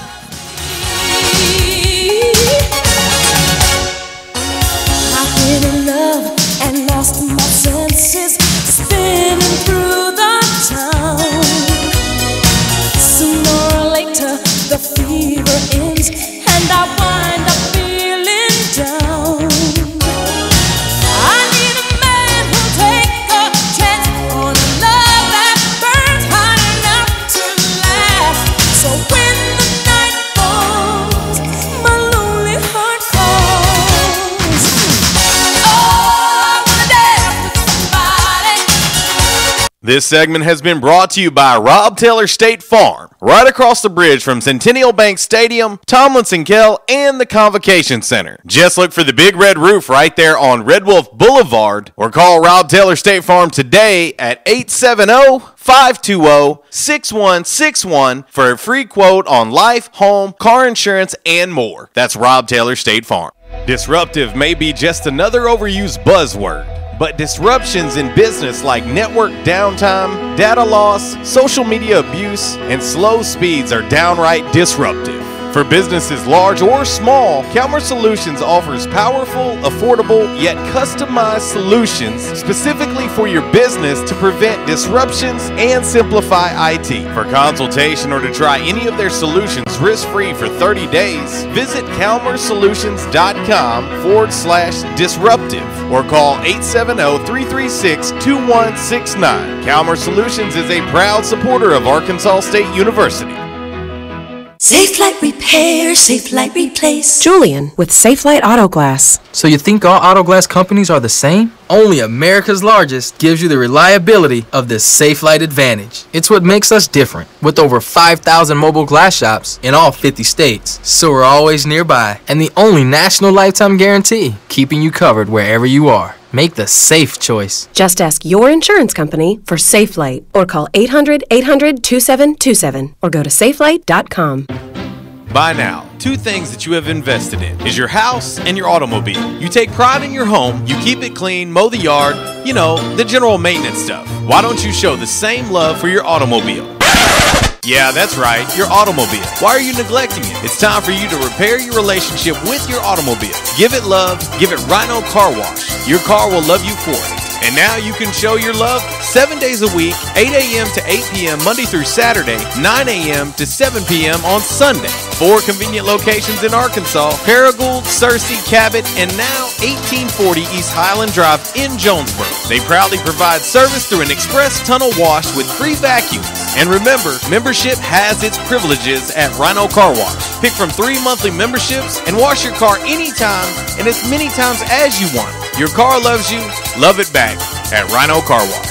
I need a man who'll take a chance on a love that burns. This segment has been brought to you by Rob Taylor State Farm, right across the bridge from Centennial Bank Stadium, Tomlinson Kell, and the Convocation Center. Just look for the big red roof right there on Red Wolf Boulevard, or call Rob Taylor State Farm today at 870-520-6161 for a free quote on life, home, car insurance, and more. That's Rob Taylor State Farm. Disruptive may be just another overused buzzword, but disruptions in business like network downtime, data loss, social media abuse, and slow speeds are downright disruptive. For businesses large or small, Calmer Solutions offers powerful, affordable, yet customized solutions specifically for your business to prevent disruptions and simplify IT. For consultation or to try any of their solutions risk-free for 30 days, visit calmersolutions.com/disruptive or call 870-336-2169. Calmer Solutions is a proud supporter of Arkansas State University. Safe Light Repair, Safe Light Replace. Julian with Safe Light Auto Glass. So you think all auto glass companies are the same? Only America's largest gives you the reliability of this Safe Light advantage. It's what makes us different, with over 5,000 mobile glass shops in all 50 states. So we're always nearby, and the only national lifetime guarantee, keeping you covered wherever you are. Make the safe choice. Just ask your insurance company for Safe Light or call 800-800-2727 or go to safelight.com. By now, two things that you have invested in is your house and your automobile. You take pride in your home, you keep it clean, mow the yard, you know, the general maintenance stuff. Why don't you show the same love for your automobile? Yeah, that's right, your automobile. Why are you neglecting it? It's time for you to repair your relationship with your automobile. Give it love, give it Rhino Car Wash. Your car will love you for it. And now you can show your love 7 days a week, 8 a.m. to 8 p.m. Monday through Saturday, 9 a.m. to 7 p.m. on Sunday. 4 convenient locations in Arkansas: Paragould, Searcy, Cabot, and now 1840 East Highland Drive in Jonesboro. They proudly provide service through an express tunnel wash with free vacuums. And remember, membership has its privileges at Rhino Car Wash. Pick from 3 monthly memberships and wash your car anytime and as many times as you want. Your car loves you, love it back at Rhino Car Wash.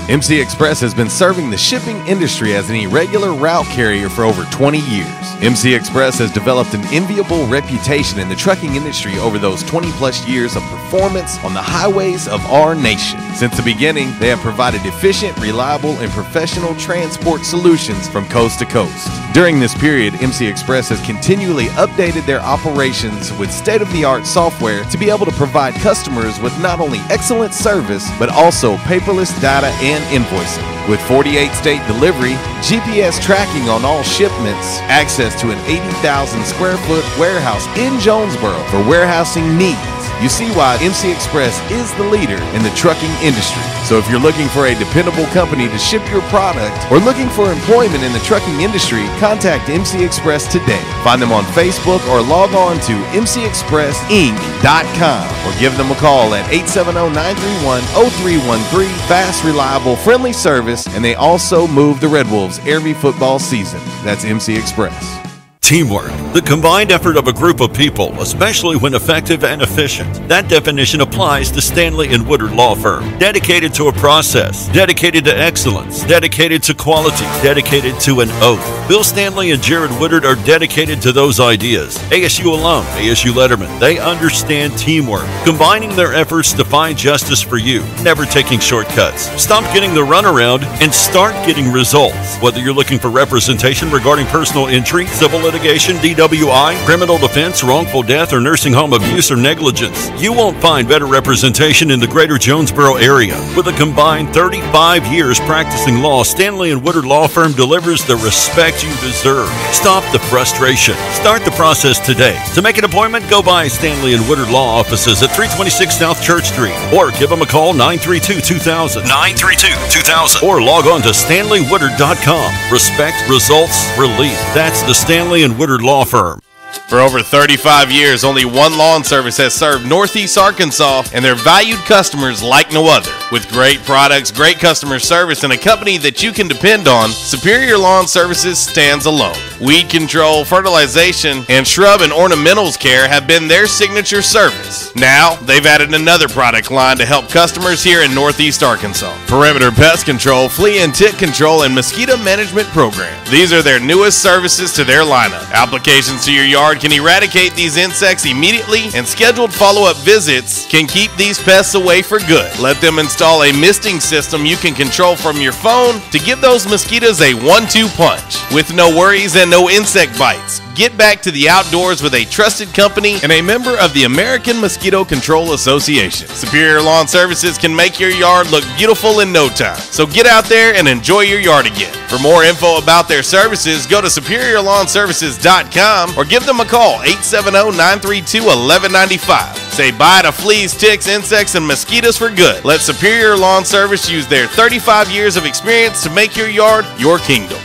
MC Express has been serving the shipping industry as an irregular route carrier for over 20 years. MC Express has developed an enviable reputation in the trucking industry over those 20-plus years of performance on the highways of our nation. Since the beginning, they have provided efficient, reliable, and professional transport solutions from coast to coast. During this period, MC Express has continually updated their operations with state-of-the-art software to be able to provide customers with not only excellent service, but also paperless data and invoicing. With 48-state delivery, GPS tracking on all shipments, access to an 80,000 square foot warehouse in Jonesboro for warehousing needs, you see why MC Express is the leader in the trucking industry. So if you're looking for a dependable company to ship your product or looking for employment in the trucking industry, contact MC Express today. Find them on Facebook or log on to mcexpressinc.com or give them a call at 870-931-0313. Fast, reliable, friendly service, and they also move the Red Wolves every football season. That's MC Express. Teamwork, the combined effort of a group of people, especially when effective and efficient. That definition applies to Stanley & Woodard Law Firm. Dedicated to a process, dedicated to excellence, dedicated to quality, dedicated to an oath. Bill Stanley and Jared Woodard are dedicated to those ideas. ASU alum, ASU Letterman, they understand teamwork, combining their efforts to find justice for you, never taking shortcuts. Stop getting the runaround and start getting results. Whether you're looking for representation regarding personal injury, civil litigation, DWI, criminal defense, wrongful death, or nursing home abuse or negligence, you won't find better representation in the greater Jonesboro area. With a combined 35 years practicing law, Stanley & Woodard Law Firm delivers the respect you deserve. Stop the frustration. Start the process today. To make an appointment, go by Stanley & Woodard Law Offices at 326 South Church Street or give them a call 932-2000. 932-2000. Or log on to stanleywoodard.com. Respect, results, relief. That's the Stanley & Woodard Law Firm. For over 35 years, only one lawn service has served Northeast Arkansas and their valued customers like no other. With great products, great customer service, and a company that you can depend on, Superior Lawn Services stands alone. Weed control, fertilization, and shrub and ornamentals care have been their signature service. Now, they've added another product line to help customers here in Northeast Arkansas. Perimeter Pest Control, Flea and Tick Control, and Mosquito Management Program. These are their newest services to their lineup. Applications to your yard can eradicate these insects immediately, and scheduled follow-up visits can keep these pests away for good. Let them install a misting system you can control from your phone to give those mosquitoes a 1-2 punch. With no worries and no insect bites, get back to the outdoors with a trusted company and a member of the American Mosquito Control Association. Superior Lawn Services can make your yard look beautiful in no time. So get out there and enjoy your yard again. For more info about their services, go to superiorlawnservices.com or give them a call, 870-932-1195. Say bye to fleas, ticks, insects, and mosquitoes for good. Let Superior Lawn Service use their 35 years of experience to make your yard your kingdom.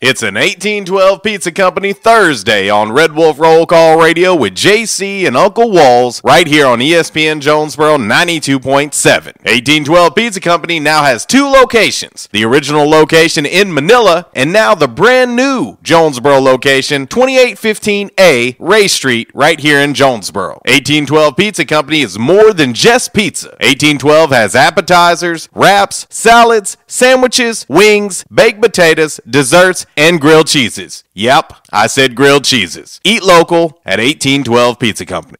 It's an 1812 Pizza Company Thursday on Red Wolf Roll Call Radio with JC and Uncle Walls right here on ESPN Jonesboro 92.7. 1812 Pizza Company now has 2 locations. The original location in Manila and now the brand new Jonesboro location, 2815A Ray Street right here in Jonesboro. 1812 Pizza Company is more than just pizza. 1812 has appetizers, wraps, salads, sandwiches, wings, baked potatoes, desserts, and grilled cheeses. Yep, I said grilled cheeses. Eat local at 1812 Pizza Company.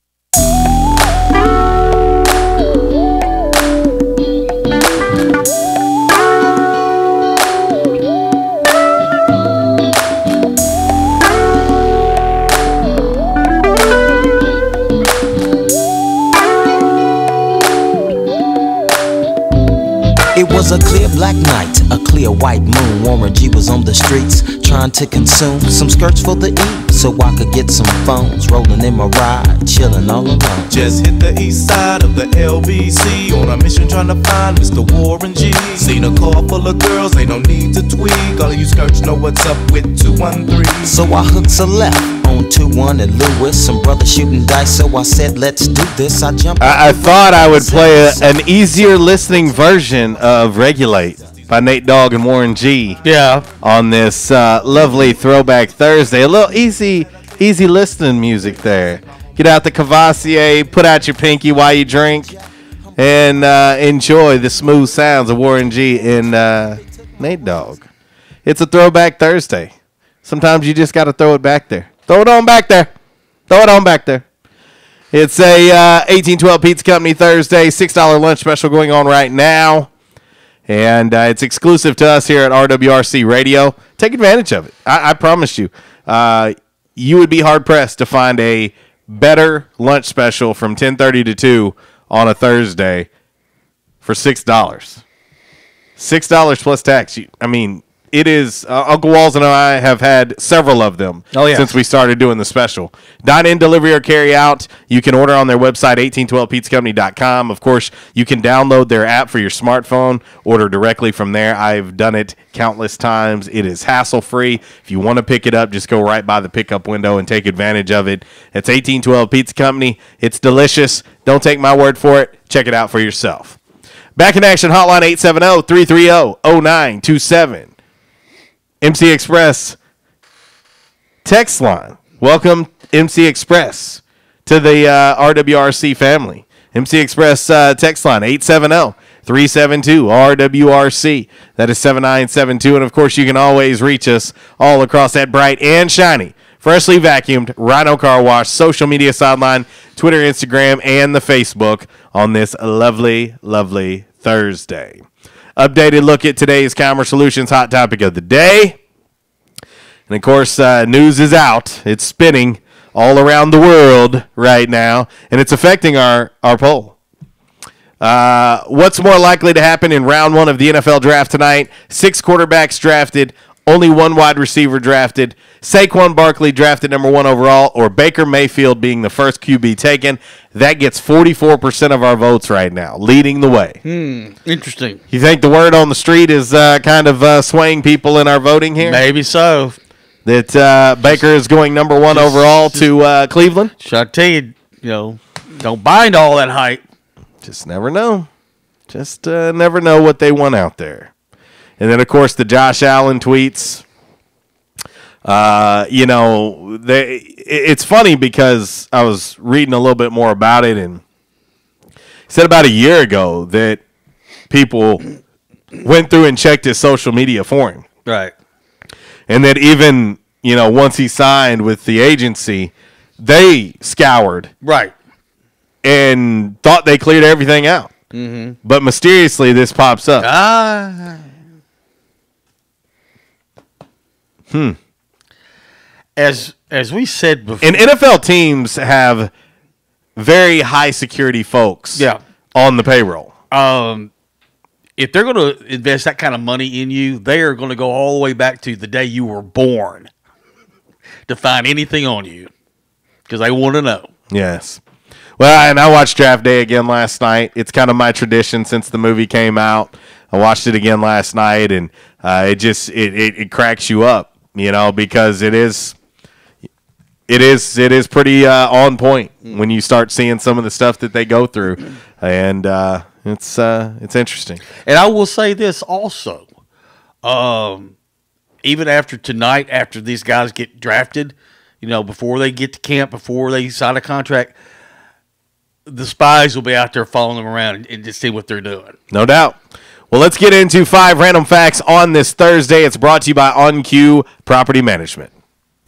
It was a clear black night, a clear white moon. Warren G was on the streets trying to consume some skirts for the E, so I could get some phones. Rolling in my ride, chilling all alone. Just hit the east side of the LBC on a mission trying to find Mr. Warren G. Seen a car full of girls, ain't no need to tweak. All of you skirts know what's up with 213. So I hooked a left on 21 at Lewis. Some brothers shooting dice, so I said, let's do this. I jumped. I thought I would play an easier listening version of Regulate by Nate Dogg and Warren G. Yeah. On this lovely Throwback Thursday. A little easy listening music there. Get out the Cavassier, put out your pinky while you drink, and enjoy the smooth sounds of Warren G and Nate Dogg. It's a Throwback Thursday. Sometimes you just got to throw it back there. Throw it on back there. Throw it on back there. It's a 1812 Pizza Company Thursday, $6 lunch special going on right now. And it's exclusive to us here at RWRC Radio. Take advantage of it. I promise you. You would be hard-pressed to find a better lunch special from 10:30 to 2 on a Thursday for $6. $6 plus tax. It is, Uncle Walls and I have had several of them since we started doing the special. Dine-in, delivery, or carry out. You can order on their website, 1812pizzacompany.com. Of course, you can download their app for your smartphone, order directly from there. I've done it countless times. It is hassle-free. If you want to pick it up, just go right by the pickup window and take advantage of it. It's 1812 Pizza Company. It's delicious. Don't take my word for it. Check it out for yourself. Back in action, hotline 870-330-0927. MC Express text line. Welcome, MC Express, to the RWRC family. MC Express text line, 870-372-RWRC. That is 7972. And, of course, you can always reach us all across that bright and shiny, freshly vacuumed Rhino Car Wash social media sideline, Twitter, Instagram, and the Facebook on this lovely, lovely Thursday. Updated look at today's Commerce Solutions hot topic of the day. And, of course, news is out. It's spinning all around the world right now, and it's affecting our poll. What's more likely to happen in round 1 of the NFL draft tonight? 6 quarterbacks drafted, only 1 wide receiver drafted, Saquon Barkley drafted number 1 overall, or Baker Mayfield being the first QB taken. That gets 44% of our votes right now, leading the way. Interesting. You think the word on the street is kind of swaying people in our voting here? Maybe so. That Baker is going number 1 overall to Cleveland? Should I tell you, don't buy into all that hype. Just never know. Just never know what they want out there. And then, of course, the Josh Allen tweets It's funny because I was reading a little bit more about it, and said about a year ago that people went through and checked his social media for him. Right. And that even, once he signed with the agency, they scoured. Right. And thought they cleared everything out. Mm-hmm. But mysteriously, this pops up. As we said before. And NFL teams have very high security folks on the payroll. If they're going to invest that kind of money in you, they are going to go all the way back to the day you were born to find anything on you because they want to know. Yes. Well, and I watched Draft Day again last night. It's kind of my tradition since the movie came out. I watched it again last night, and it cracks you up, because it is pretty on point when you start seeing some of the stuff that they go through, and it's interesting. And I will say this also, even after tonight, after these guys get drafted, before they get to camp, before they sign a contract, the spies will be out there following them around and just see what they're doing. No doubt. Well, let's get into 5 random facts on this Thursday. It's brought to you by On Cue Property Management.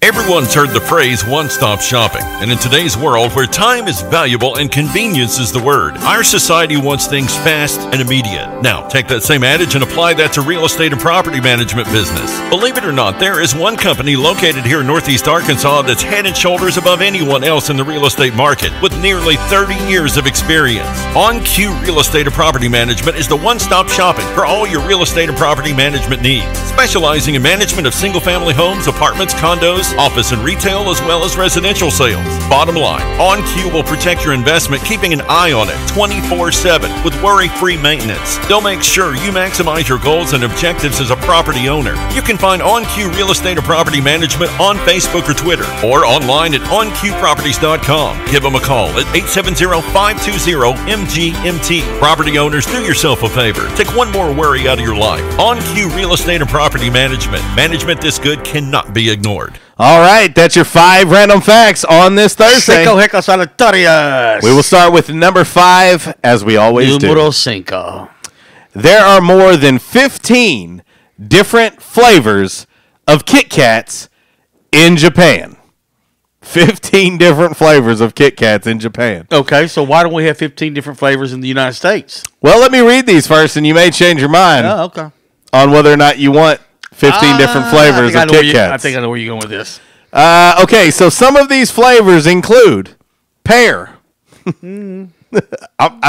Everyone's heard the phrase one-stop shopping, and in today's world where time is valuable and convenience is the word, our society wants things fast and immediate. Now, take that same adage and apply that to real estate and property management business. Believe it or not, there is one company located here in Northeast Arkansas that's head and shoulders above anyone else in the real estate market with nearly 30 years of experience. On Cue Real Estate and Property Management is the one-stop shopping for all your real estate and property management needs, specializing in management of single-family homes, apartments, condos, office and retail, as well as residential sales. Bottom line, On Cue will protect your investment, keeping an eye on it 24/7 with worry-free maintenance. They'll make sure you maximize your goals and objectives as a property owner. You can find On Cue Real Estate and Property Management on Facebook or Twitter, or online at oncueproperties.com. Give them a call at 870-520-MGMT. Property owners, do yourself a favor. Take one more worry out of your life. On Cue Real Estate and Property Management. Management this good cannot be ignored. All right, that's your 5 random facts on this Thursday. Cinco hecos aleatorias. We will start with number 5, as we always do. Numero cinco. There are more than 15 different flavors of Kit Kats in Japan. 15 different flavors of Kit Kats in Japan. Okay, so why don't we have 15 different flavors in the United States? Well, let me read these first, and you may change your mind on whether or not you want 15 different flavors of Kit Kats. I think I know where you're going with this. Okay, so some of these flavors include pear. I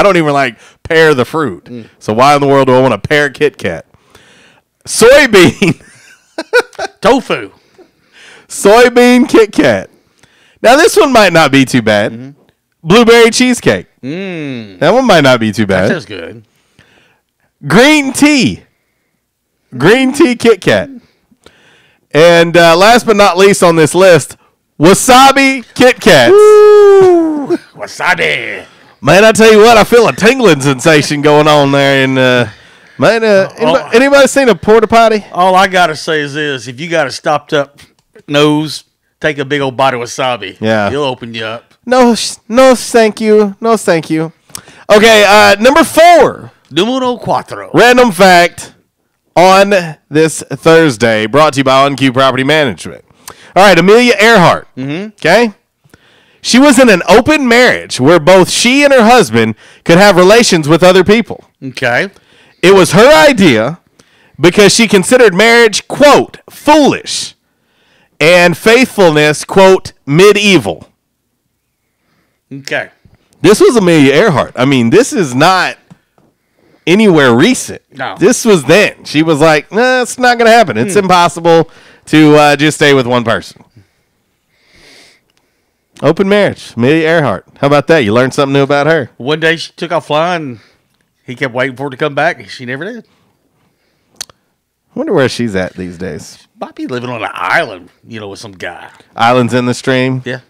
don't even like pear the fruit. So why in the world do I want a pear Kit Kat? Soybean. Tofu. Soybean Kit Kat. Now, this one might not be too bad. Blueberry cheesecake. That one might not be too bad. That sounds good. Green tea. Green tea Kit Kat. And last but not least on this list, wasabi Kit Kats. Woo! Wasabi. Man, I tell you what, I feel a tingling sensation going on there. And anybody seen a porta potty? All I got to say is this. If you got a stopped up nose, take a big old bite of wasabi. Yeah. He'll open you up. No, thank you. No, thank you. Okay, number 4. Numero cuatro. Random fact on this Thursday, brought to you by On Cue Property Management. All right, Amelia Earhart. Okay? She was in an open marriage where both she and her husband could have relations with other people. Okay. It was her idea because she considered marriage, quote, foolish, and faithfulness, quote, medieval. Okay. This was Amelia Earhart. I mean, this is not anywhere recent. No. This was then. She was like, nah, it's not going to happen. It's impossible to just stay with one person. Open marriage. Amelia Earhart. How about that? You learned something new about her. One day she took off flying. He kept waiting for her to come back. She never did. I wonder where she's at these days. Might be living on an island, with some guy. Islands in the stream. Yeah.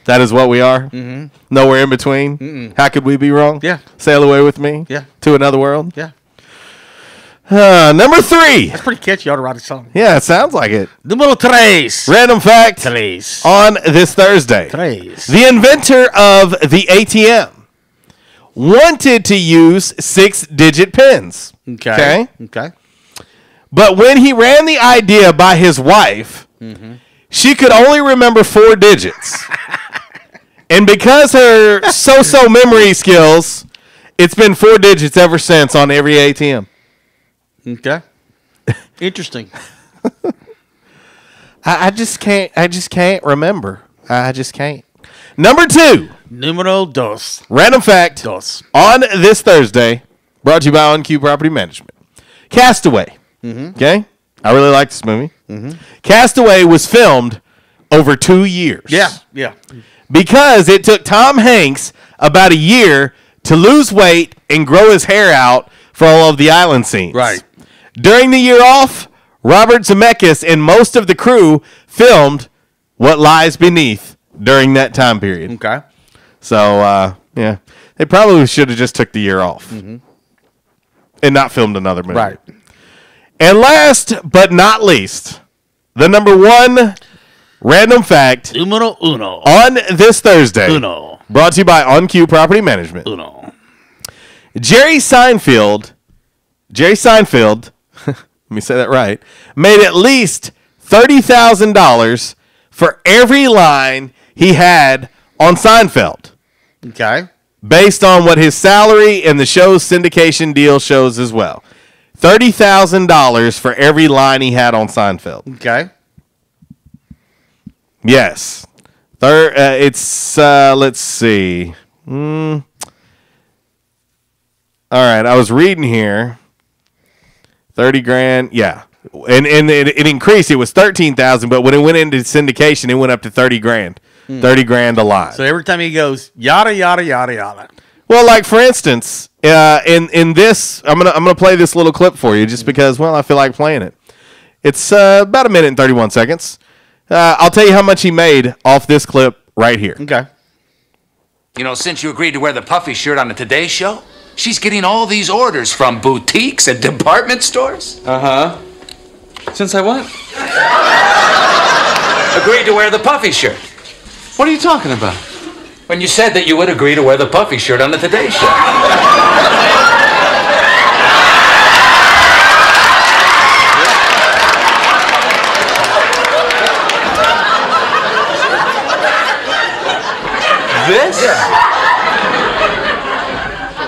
That is what we are. Mm-hmm. Nowhere in between. Mm-mm. How could we be wrong? Yeah. Sail away with me. Yeah. To another world. Yeah. Number 3. That's pretty catchy. You ought to write a song. Yeah, it sounds like it. Número 3. Random fact. 3. On this Thursday. 3. The inventor of the ATM wanted to use 6-digit pins. Okay. But when he ran the idea by his wife, she could only remember 4 digits. And because her so-so memory skills, it's been 4 digits ever since on every ATM. Okay. Interesting. I just can't remember. I just can't. Number 2. Numero 2. Random fact. 2. On this Thursday, brought to you by OnQ Property Management. Castaway. Okay? I really like this movie. Castaway was filmed over 2 years. Yeah. Because it took Tom Hanks about a year to lose weight and grow his hair out for all of the island scenes. Right. During the year off, Robert Zemeckis and most of the crew filmed What Lies Beneath during that time period. Okay. So, yeah. They probably should have just took the year off. And not filmed another movie. Right. And last but not least, the number 1 random fact. Numero 1. On this Thursday. 1. Brought to you by OnQ Property Management. 1. Jerry Seinfeld, let me say that right, made at least $30,000 for every line he had on Seinfeld. Okay. Based on what his salary and the show's syndication deal shows as well. $30,000 for every line he had on Seinfeld. Okay. Yes. It's, let's see. All right, I was reading here. 30 grand, yeah. And it increased. It was 13,000, but when it went into syndication, it went up to 30 grand. 30 grand a line. So every time he goes, yada, yada, yada, yada. Well, like, for instance, in this, I'm gonna play this little clip for you just because, well, I feel like playing it. It's about 1 minute and 31 seconds. I'll tell you how much he made off this clip right here. Okay. You know, since you agreed to wear the puffy shirt on the Today Show, she's getting all these orders from boutiques and department stores. Uh-huh. Since I what? Agreed to wear the puffy shirt. What are you talking about? When you said that you would agree to wear the puffy shirt on the Today Show. This? Yeah.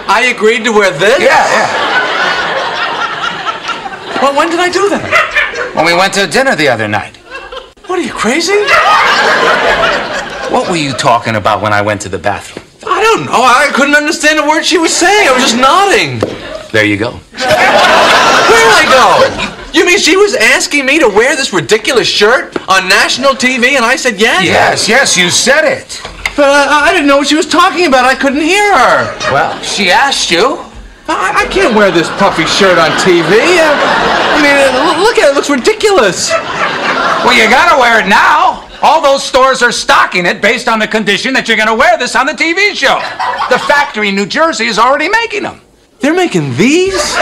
I agreed to wear this? Yeah. Well, when did I do that? When we went to dinner the other night. What, are you crazy? What were you talking about when I went to the bathroom? I don't know. I couldn't understand a word she was saying. I was just nodding. There you go. Where'd I go? You mean she was asking me to wear this ridiculous shirt on national TV and I said yes? Yes, you said it. But I didn't know what she was talking about. I couldn't hear her. Well, she asked you. I can't wear this puffy shirt on TV. I mean, look at it. It looks ridiculous. Well, you gotta wear it now. All those stores are stocking it based on the condition that you're gonna wear this on the TV show. The factory in New Jersey is already making them. They're making these?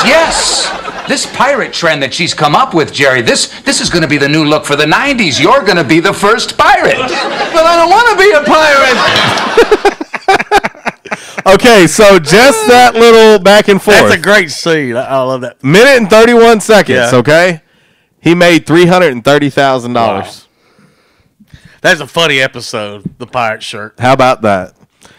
Yes. This pirate trend that she's come up with, Jerry, this is going to be the new look for the 90s. You're going to be the first pirate. But I don't want to be a pirate. Okay, so just that little back and forth. That's a great scene. I love that. Minute and 31 seconds, Yeah. okay? He made $330,000. Wow. That's a funny episode, the pirate shirt. How about that?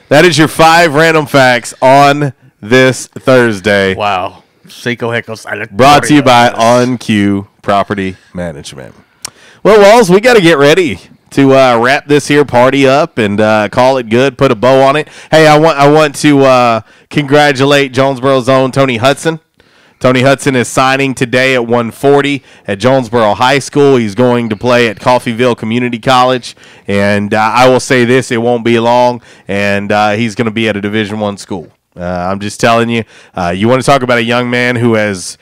That is your 5 random facts on this Thursday. Wow. Cinco Hecos. Brought to you by OnQ Property Management. Well, Walls, we got to get ready to wrap this here party up and call it good, put a bow on it. Hey, I want to congratulate Jonesboro's own Tony Hudson. Tony Hudson is signing today at 1:40 at Jonesboro High School. He's going to play at Coffeyville Community College. And I will say this, it won't be long, and he's going to be at a Division I school. I'm just telling you. You want to talk about a young man who has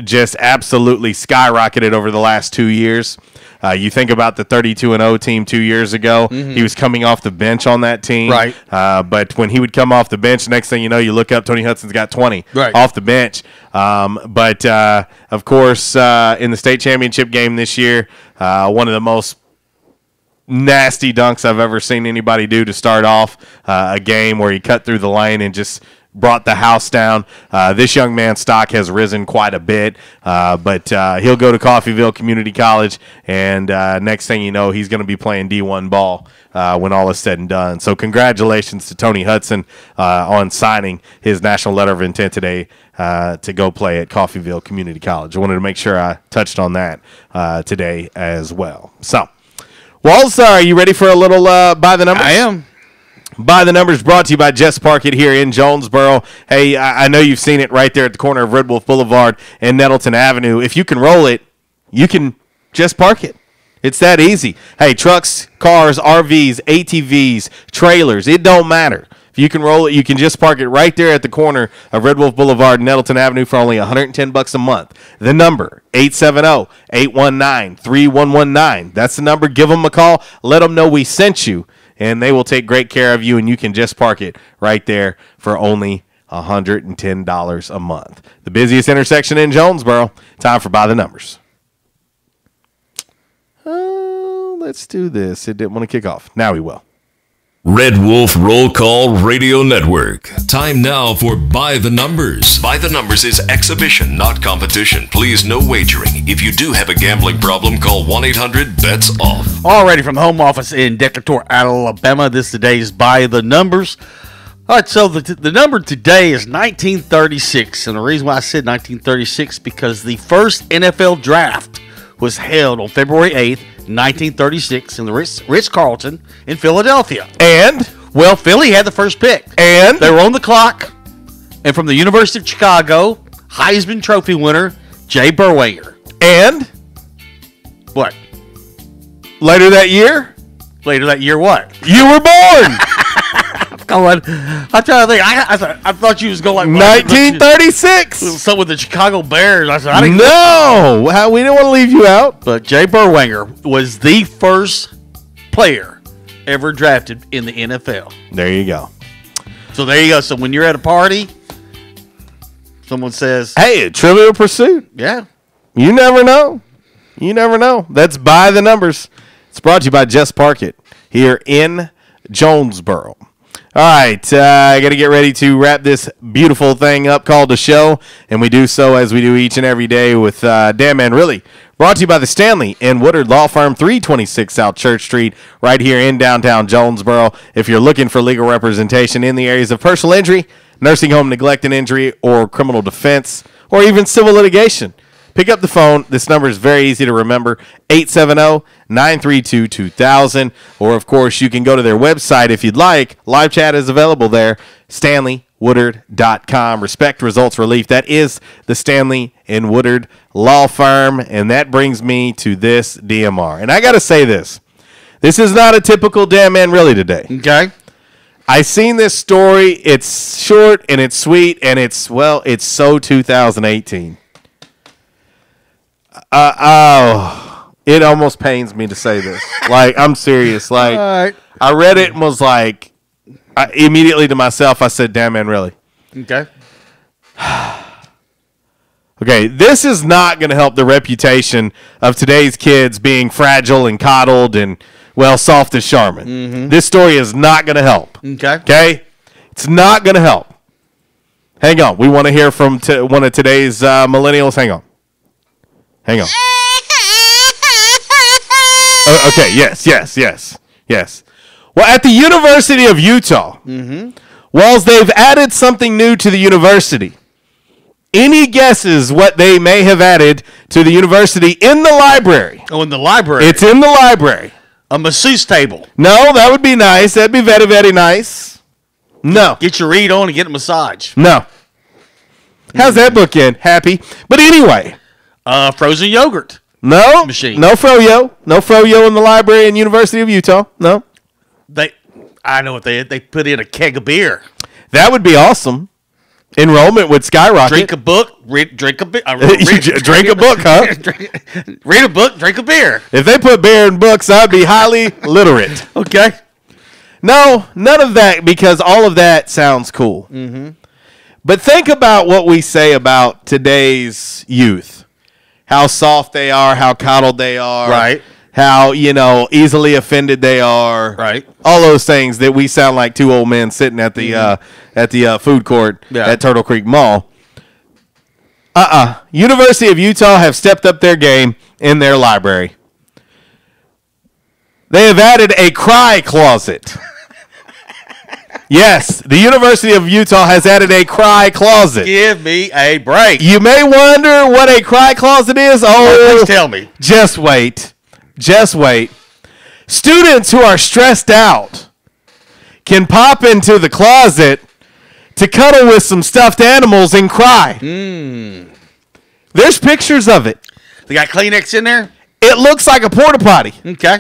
just absolutely skyrocketed over the last 2 years. You think about the 32-0 team 2 years ago. Mm-hmm. He was coming off the bench on that team. Right. But when he would come off the bench, next thing you know, you look up, Tony Hudson's got 20 off the bench. But of course, in the state championship game this year, one of the most nasty dunks I've ever seen anybody do to start off a game, where he cut through the lane and just brought the house down. This young man's stock has risen quite a bit, but he'll go to Coffeyville Community College, and next thing you know, he's going to be playing D1 ball when all is said and done. So congratulations to Tony Hudson on signing his national letter of intent today to go play at Coffeyville Community College. I wanted to make sure I touched on that today as well. So, Walls, are you ready for a little By the Numbers? I am. By the Numbers brought to you by Just Park It here in Jonesboro. Hey, I know you've seen it right there at the corner of Red Wolf Boulevard and Nettleton Avenue. If you can roll it, you can just park it. It's that easy. Hey, trucks, cars, RVs, ATVs, trailers, it don't matter. If you can roll it, you can just park it right there at the corner of Red Wolf Boulevard and Nettleton Avenue for only $110 a month. The number, 870-819-3119. That's the number. Give them a call. Let them know we sent you, and they will take great care of you, and you can just park it right there for only $110 a month. The busiest intersection in Jonesboro. Time for By the Numbers. Let's do this. It didn't want to kick off. Now we will. Red Wolf Roll Call Radio Network. Time now for By the Numbers. By the Numbers is exhibition, not competition. Please, no wagering. If you do have a gambling problem, call 1-800-BETS-OFF. Already from home office in Decatur, Alabama, this today's By the Numbers. All right, so the number today is 1936, and the reason why I said 1936 because the first NFL draft was held on February 8th, 1936 in the Ritz-Carlton in Philadelphia. And? Well, Philly had the first pick. And? They were on the clock. And from the University of Chicago, Heisman Trophy winner, Jay Berwanger. And? What? Later that year? Later that year what? You were born! I'm trying to think. I thought you was going like 1936. Something with the Chicago Bears. I said, I didn't no, we didn't want to leave you out. But Jay Berwanger was the first player ever drafted in the NFL. There you go. So there you go. So when you're at a party, someone says, "Hey, Trivial Pursuit." Yeah. You never know. You never know. That's By the Numbers. It's brought to you by Just Park It here in Jonesboro. All right, I got to get ready to wrap this beautiful thing up called a show, and we do so as we do each and every day with Damn Man Really. Brought to you by the Stanley and Woodard Law Firm, 326 South Church Street, right here in downtown Jonesboro. If you're looking for legal representation in the areas of personal injury, nursing home neglect and injury, or criminal defense, or even civil litigation, pick up the phone. This number is very easy to remember, 870-932-2000. Or, of course, you can go to their website if you'd like. Live chat is available there, StanleyWoodard.com. Respect Results Relief. That is the Stanley and Woodard Law Firm. And that brings me to this DMR. And I got to say this. This is not a typical Damn Man Really today. Okay. I seen this story. It's short and it's sweet and it's so 2018. It almost pains me to say this. Like, I'm serious. Like, right. I read it and was like, immediately to myself, I said, "Damn Man, really?" Okay. Okay, this is not going to help the reputation of today's kids being fragile and coddled and, well, soft as Charmin. Mm-hmm. This story is not going to help. Okay. Okay? It's not going to help. Hang on. We want to hear from one of today's millennials. Hang on. Okay, yes. Well, at the University of Utah, whilst they've added something new to the university, any guesses what they may have added to the university in the library? Oh, in the library? It's in the library. A masseuse table. No, that would be nice. That'd be very, very nice. No. Get your read on and get a massage. No. How's that book end? Happy. But anyway. Frozen yogurt. No. Machine. No froyo. No froyo in the library in University of Utah. No. I know what they put in a keg of beer. That would be awesome. Enrollment would skyrocket. Drink a book, drink a beer. Drink a book, huh? Read a book, drink a beer. If they put beer in books, I'd be highly literate. Okay. No, none of that, because all of that sounds cool. Mm-hmm. But think about what we say about today's youth. How soft they are, how coddled they are. Right. How, easily offended they are. Right. All those things that we sound like two old men sitting at the food court at Turtle Creek Mall. University of Utah have stepped up their game in their library. They have added a cry closet. Yes, the University of Utah has added a cry closet. Give me a break. You may wonder what a cry closet is. Please tell me. Just wait. Just wait. Students who are stressed out can pop into the closet to cuddle with some stuffed animals and cry. There's pictures of it. They got Kleenex in there? It looks like a porta potty. Okay.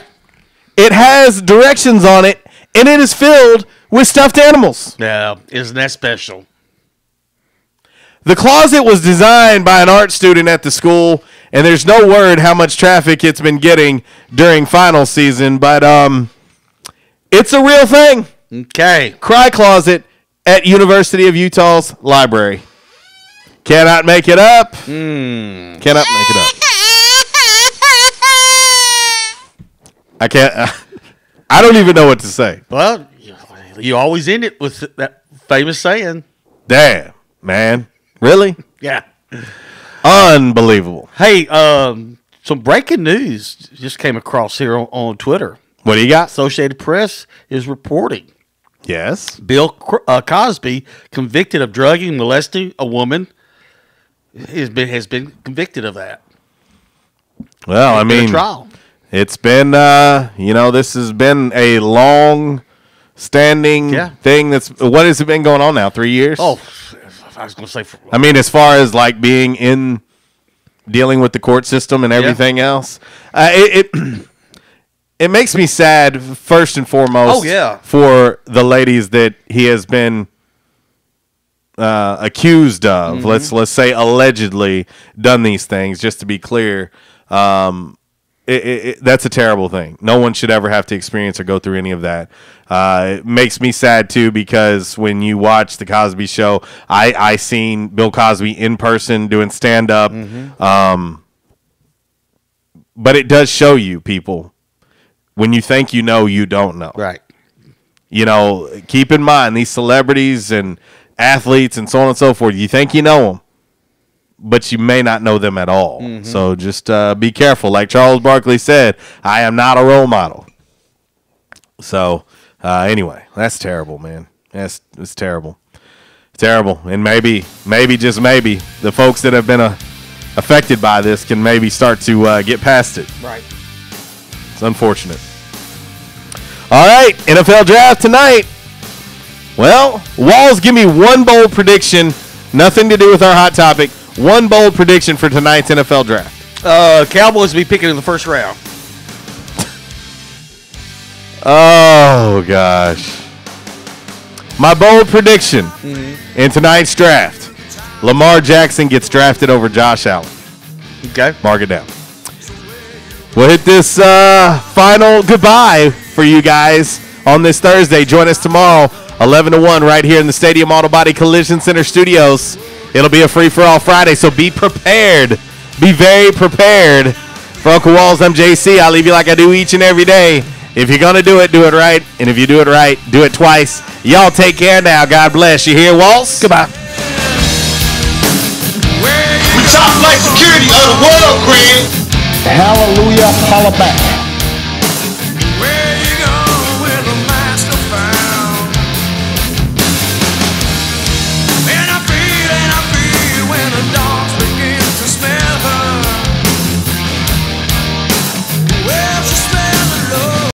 It has directions on it, and it is filled with stuffed animals. Yeah, isn't that special? The closet was designed by an art student at the school, and there's no word how much traffic it's been getting during final season, but it's a real thing. Okay. Cry closet at University of Utah's library. Cannot make it up. Cannot make it up. I can't. I don't even know what to say. Well, you always end it with that famous saying. Damn, man. Really? Yeah. Unbelievable. Hey, some breaking news just came across here on Twitter. What do you got? Associated Press is reporting. Yes. Bill Cosby, convicted of drugging and molesting a woman, has been convicted of that. Well, a trial. It's been, this has been a long-standing thing. What has it been going on now? 3 years? Oh, I was going to say. As far as like being in dealing with the court system and everything else, it makes me sad. First and foremost, for the ladies that he has been accused of. Mm-hmm. Let's say allegedly done these things. Just to be clear. That's a terrible thing. No one should ever have to experience or go through any of that. It makes me sad, too, because when you watch The Cosby Show, I seen Bill Cosby in person doing stand-up. Mm-hmm. But it does show you, people, when you think you know, you don't know. Right. Keep in mind, these celebrities and athletes and so on and so forth, you think you know them, but you may not know them at all. Mm-hmm. So just be careful. Like Charles Barkley said, I am not a role model. So anyway, that's terrible, man. It's terrible. Terrible. And maybe, just maybe, the folks that have been affected by this can maybe start to get past it. Right. It's unfortunate. All right, NFL draft tonight. Well, Walls, give me one bold prediction. Nothing to do with our hot topic. One bold prediction for tonight's NFL draft. Cowboys will be picking in the first round. Oh, gosh. My bold prediction in tonight's draft. Lamar Jackson gets drafted over Josh Allen. Okay. Mark it down. We'll hit this final goodbye for you guys on this Thursday. Join us tomorrow, 11 to 1, right here in the Stadium Auto Body Collision Center studios. It'll be a free-for-all Friday, so be prepared. Be very prepared. For Uncle Walls, I'm JC. I'll leave you like I do each and every day. If you're going to do it right. And if you do it right, do it twice. Y'all take care now. God bless. You hear, Walls? Goodbye. We top flight security of the world, Craig. Hallelujah, holla back.